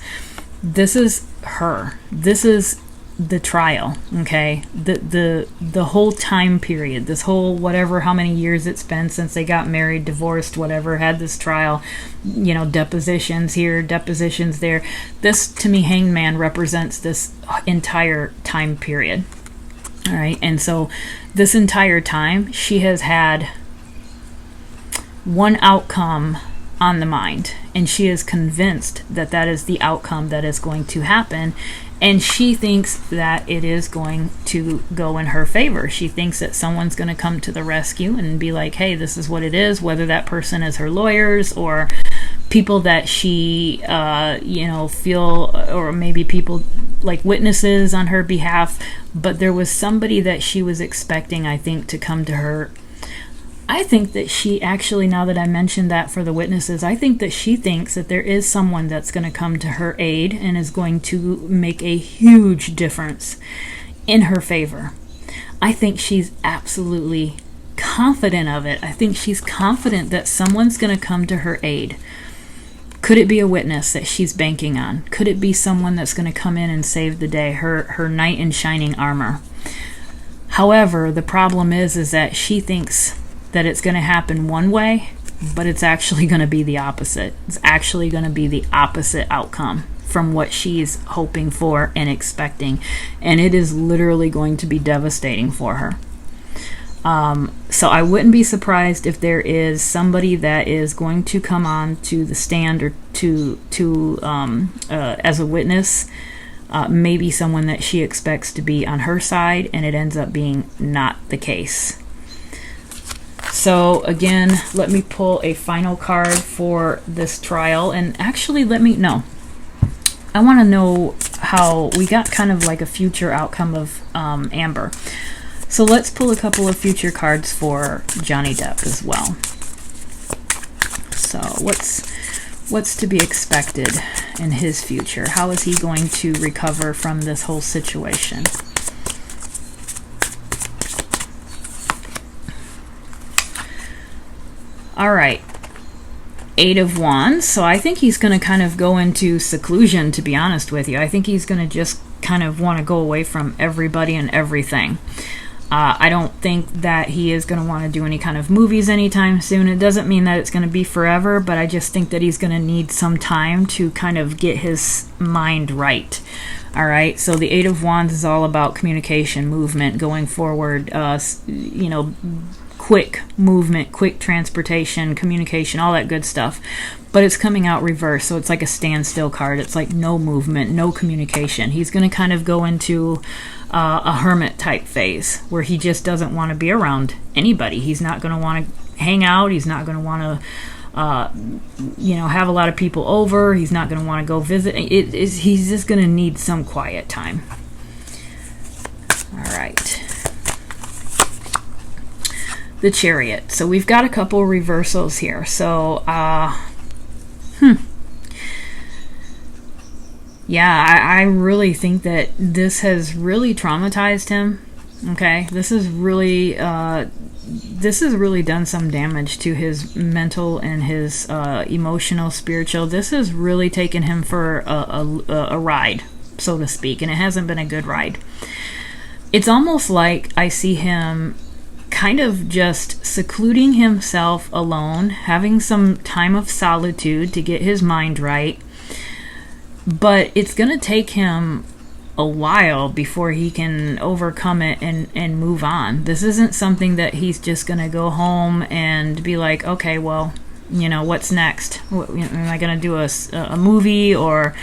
This is her. This is the trial, okay? The whole time period, this whole whatever, how many years it's been since they got married, divorced, whatever, had this trial, depositions here, depositions there. This, to me, Hanged Man represents this entire time period. All right, and so this entire time, she has had one outcome on the mind, and she is convinced that that is the outcome that is going to happen. And she thinks that it is going to go in her favor. She thinks that someone's going to come to the rescue and be like, hey, this is what it is, whether that person is her lawyers or people that she, feel, or maybe people like witnesses on her behalf, but there was somebody that she was expecting, I think, to come to her. I think that she actually, now that I mentioned that for the witnesses, I think that she thinks that there is someone that's going to come to her aid and is going to make a huge difference in her favor. I think she's absolutely confident of it. I think she's confident that someone's going to come to her aid. Could it be a witness that she's banking on? Could it be someone that's going to come in and save the day, her knight in shining armor? However, the problem is that she thinks that it's going to happen one way, but it's actually going to be the opposite. It's actually going to be the opposite outcome from what she's hoping for and expecting, and it is literally going to be devastating for her. So I wouldn't be surprised if there is somebody that is going to come on to the stand or as a witness, maybe someone that she expects to be on her side, and it ends up being not the case. So again, let me pull a final card for this trial, and actually I want to know how we got kind of like a future outcome of Amber. So let's pull a couple of future cards for Johnny Depp as well. So what's to be expected in his future? How is he going to recover from this whole situation? All right. 8 of Wands. So I think he's going to kind of go into seclusion, to be honest with you. I think he's going to just kind of want to go away from everybody and everything. I don't think that he is going to want to do any kind of movies anytime soon. It doesn't mean that it's going to be forever, but I just think that he's going to need some time to kind of get his mind right. All right, so the 8 of Wands is all about communication, movement, going forward, quick movement, quick transportation, communication, all that good stuff. But it's coming out reverse, so it's like a standstill card. It's like no movement, no communication. He's going to kind of go into a hermit type phase where he just doesn't want to be around anybody. He's not going to want to hang out. He's not going to want to have a lot of people over. He's not going to want to go visit. He's just going to need some quiet time. All right. The Chariot. So we've got a couple reversals here. So, yeah, I really think that this has really traumatized him. Okay, this has really done some damage to his mental and his emotional, spiritual. This has really taken him for a ride, so to speak, and it hasn't been a good ride. It's almost like I see him kind of just secluding himself alone, having some time of solitude to get his mind right. But it's going to take him a while before he can overcome it and move on. This isn't something that he's just going to go home and be like, okay, well, what's next? Am I going to do a movie or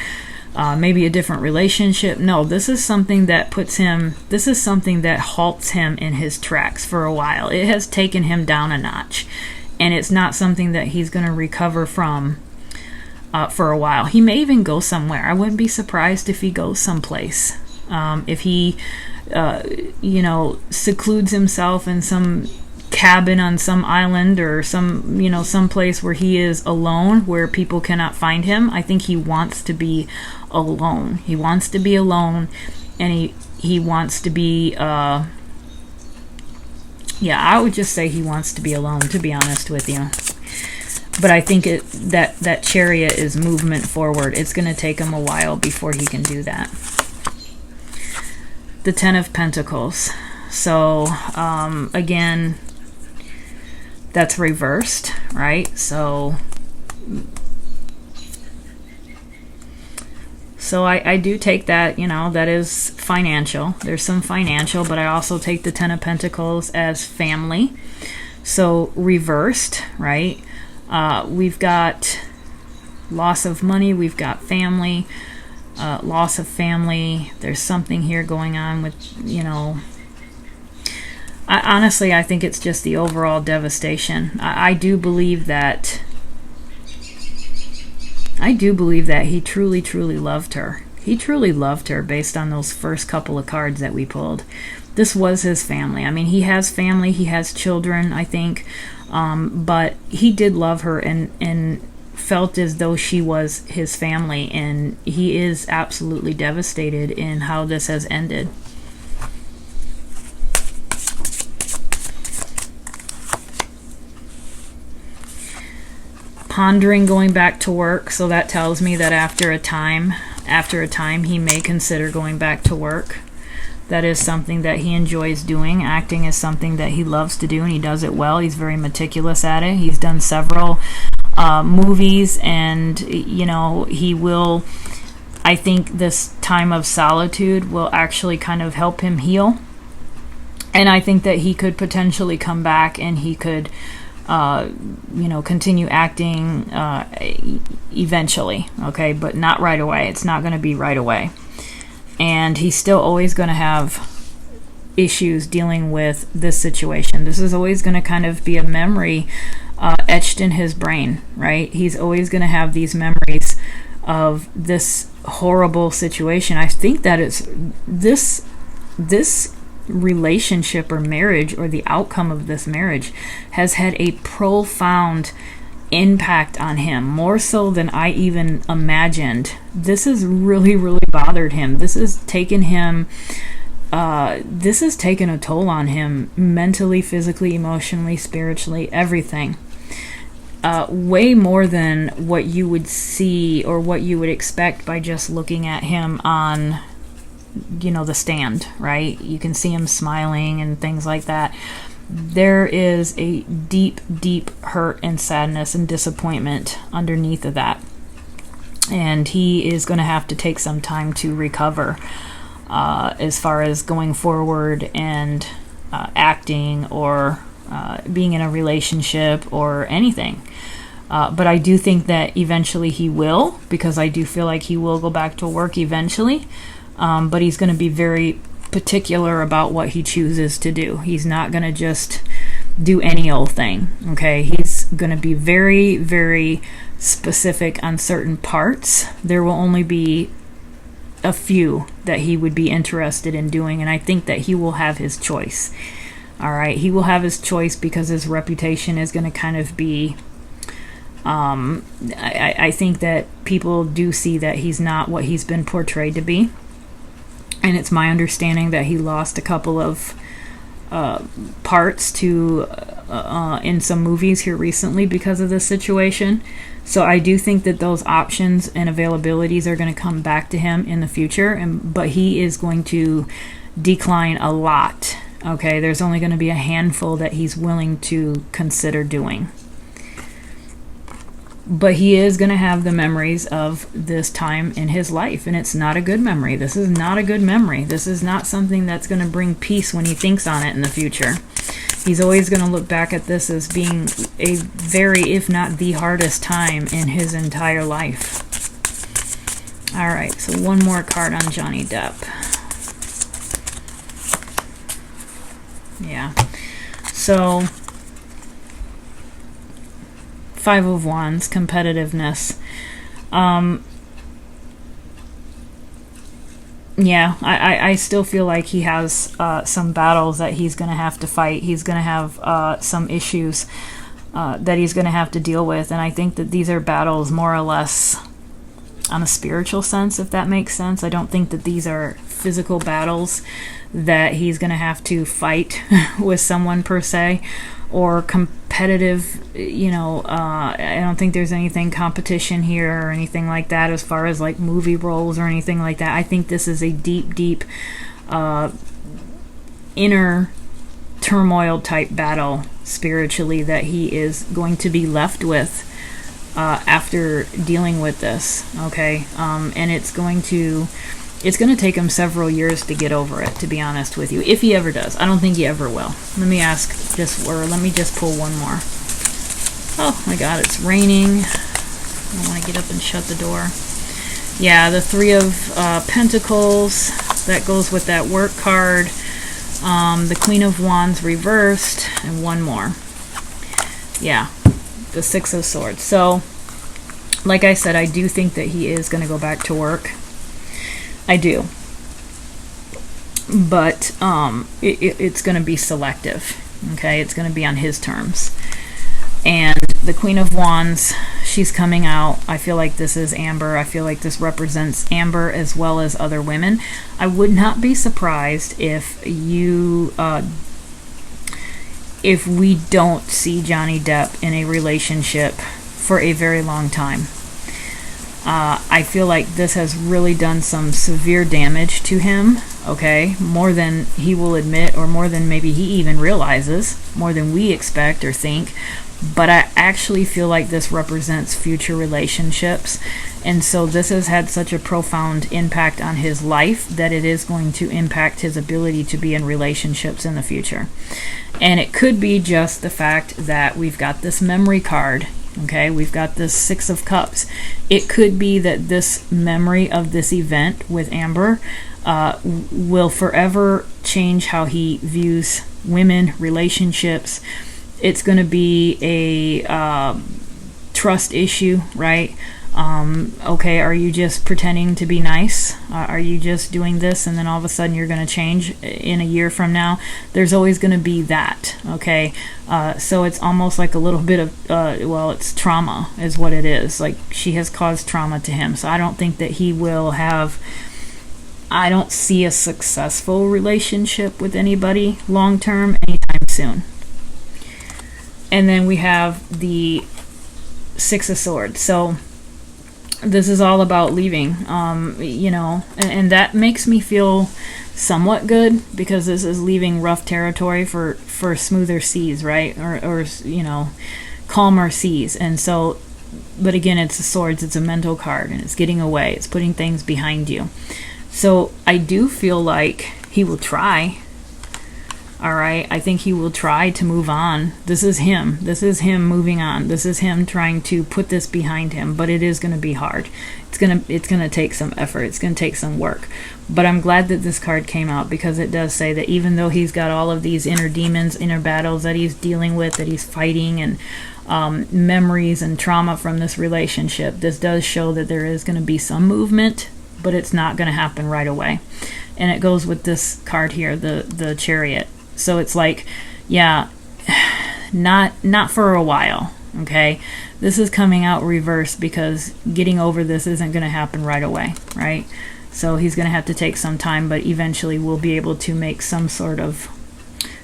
maybe a different relationship? No, this is something that halts him in his tracks for a while. It has taken him down a notch, and it's not something that he's going to recover from for a while. He may even go somewhere. I wouldn't be surprised if he goes someplace. If he, secludes himself in some cabin on some island or some place where he is alone, where people cannot find him. I think he wants to be alone. He wants to be alone, and he wants to be I would just say he wants to be alone, to be honest with you. But I think that Chariot is movement forward. It's going to take him a while before he can do that. The 10 of Pentacles. So, again, that's reversed, right? So I do take that, that is financial. There's some financial, but I also take the 10 of Pentacles as family. So reversed, right? We've got loss of money, we've got family, loss of family. There's something here going on with, honestly, I think it's just the overall devastation. I do believe that he truly, truly loved her. He truly loved her based on those first couple of cards that we pulled. This was his family. I mean, he has family, he has children, I think, but he did love her and felt as though she was his family, and he is absolutely devastated in how this has ended. Pondering going back to work, so that tells me that after a time he may consider going back to work. That is something that he enjoys doing. Acting is something that he loves to do, and he does it well. He's very meticulous at it. He's done several movies, and he will, I think this time of solitude will actually kind of help him heal, and I think that he could potentially come back and he could continue acting eventually, okay, but not right away. It's not going to be right away. And he's still always going to have issues dealing with this situation. This is always going to kind of be a memory etched in his brain, right? He's always going to have these memories of this horrible situation. I think that it's this relationship or marriage, or the outcome of this marriage, has had a profound impact on him, more so than I even imagined. This has really, really bothered him. This has taken him this has taken a toll on him mentally, physically, emotionally, spiritually, everything. Way more than what you would see or what you would expect by just looking at him on the stand, right? You can see him smiling and things like that. There is a deep, deep hurt and sadness and disappointment underneath of that. And he is going to have to take some time to recover as far as going forward and acting or being in a relationship or anything. But I do think that eventually he will, because I do feel like he will go back to work eventually. But he's going to be very particular about what he chooses to do. He's not going to just do any old thing, okay? He's going to be very, very specific on certain parts. There will only be a few that he would be interested in doing, and I think that he will have his choice. All right, he will have his choice because his reputation is going to kind of be I think that people do see that he's not what he's been portrayed to be. And it's my understanding that he lost a couple of parts to in some movies here recently because of this situation. So I do think that those options and availabilities are going to come back to him in the future, but he is going to decline a lot. Okay, there's only going to be a handful that he's willing to consider doing. But he is going to have the memories of this time in his life, and it's not a good memory. This is not a good memory. This is not something that's going to bring peace when he thinks on it in the future. He's always going to look back at this as being a very, if not the hardest time in his entire life. All right, so one more card on Johnny Depp. Yeah. So Five of Wands, competitiveness. Yeah, I still feel like he has some battles that he's going to have to fight. He's going to have some issues that he's going to have to deal with. And I think that these are battles more or less on a spiritual sense, if that makes sense. I don't think that these are physical battles that he's going to have to fight with someone per se, or competitive, I don't think there's anything competition here or anything like that as far as like movie roles or anything like that. I think this is a deep, deep inner turmoil type battle spiritually that he is going to be left with after dealing with this, okay? And it's going to take him several years to get over it, to be honest with you, if he ever does. I don't think he ever will. Let me just pull one more. Oh my God, it's raining. I want to get up and shut the door. Yeah, the Three of Pentacles, that goes with that work card. The Queen of Wands reversed, and one more. Yeah, the Six of Swords. So, like I said, I do think that he is going to go back to work. I do. But it's going to be selective. Okay, it's going to be on his terms. And the Queen of Wands, she's coming out. I feel like this is Amber. I feel like this represents Amber as well as other women. I would not be surprised if if we don't see Johnny Depp in a relationship for a very long time. I feel like this has really done some severe damage to him, okay? More than he will admit, or more than maybe he even realizes, more than we expect or think. But I actually feel like this represents future relationships. And so this has had such a profound impact on his life that it is going to impact his ability to be in relationships in the future. And it could be just the fact that we've got this memory card. Okay, we've got this Six of Cups. It could be that this memory of this event with Amber will forever change how he views women, relationships. It's going to be a trust issue, right? Okay, are you just pretending to be nice? Are you just doing this and then all of a sudden you're going to change in a year from now? There's always going to be that, okay? So it's almost like a little bit of, well, it's trauma is what it is. Like, she has caused trauma to him. So I don't think that he will have, I don't see a successful relationship with anybody long term anytime soon. And then we have the Six of Swords. So this is all about leaving, you know, and that makes me feel somewhat good, because this is leaving rough territory for smoother seas, right? Or you know, calmer seas. And so, but again, it's the Swords, it's a mental card, and it's getting away, it's putting things behind you. So I do feel like he will try. All right, I think he will try to move on. This is him. This is him moving on. This is him trying to put this behind him, but it is going to be hard. It's going to take some effort. It's going to take some work. But I'm glad that this card came out, because it does say that even though he's got all of these inner demons, inner battles that he's dealing with, that he's fighting, and memories and trauma from this relationship, this does show that there is going to be some movement, but it's not going to happen right away. And it goes with this card here, the Chariot. So it's like, yeah, not for a while, okay? This is coming out reversed, because getting over this isn't going to happen right away, right? So he's going to have to take some time, but eventually we'll be able to make some sort of,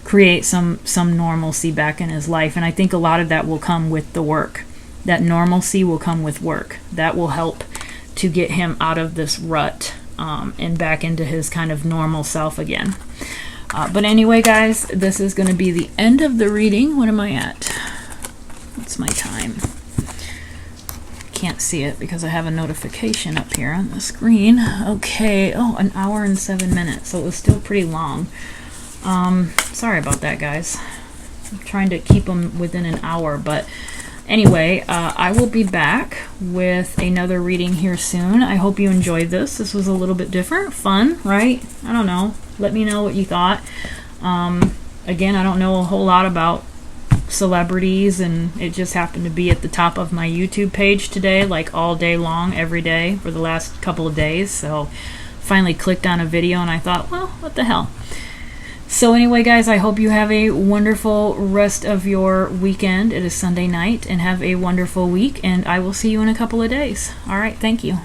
create some normalcy back in his life. And I think a lot of that will come with the work. That normalcy will come with work. That will help to get him out of this rut and back into his kind of normal self again. But anyway, guys, this is going to be the end of the reading. What am I at? What's my time? Can't see it because I have a notification up here on the screen. Okay. Oh, 1 hour and 7 minutes. So it was still pretty long. Sorry about that, guys. I'm trying to keep them within an hour. But anyway, I will be back with another reading here soon. I hope you enjoyed this. This was a little bit different. Fun, right? I don't know. Let me know what you thought. Again, I don't know a whole lot about celebrities, and it just happened to be at the top of my YouTube page today, like all day long, every day for the last couple of days. So finally clicked on a video and I thought, well, what the hell. So anyway, guys, I hope you have a wonderful rest of your weekend. It is Sunday night, and have a wonderful week, and I will see you in a couple of days. All right, thank you.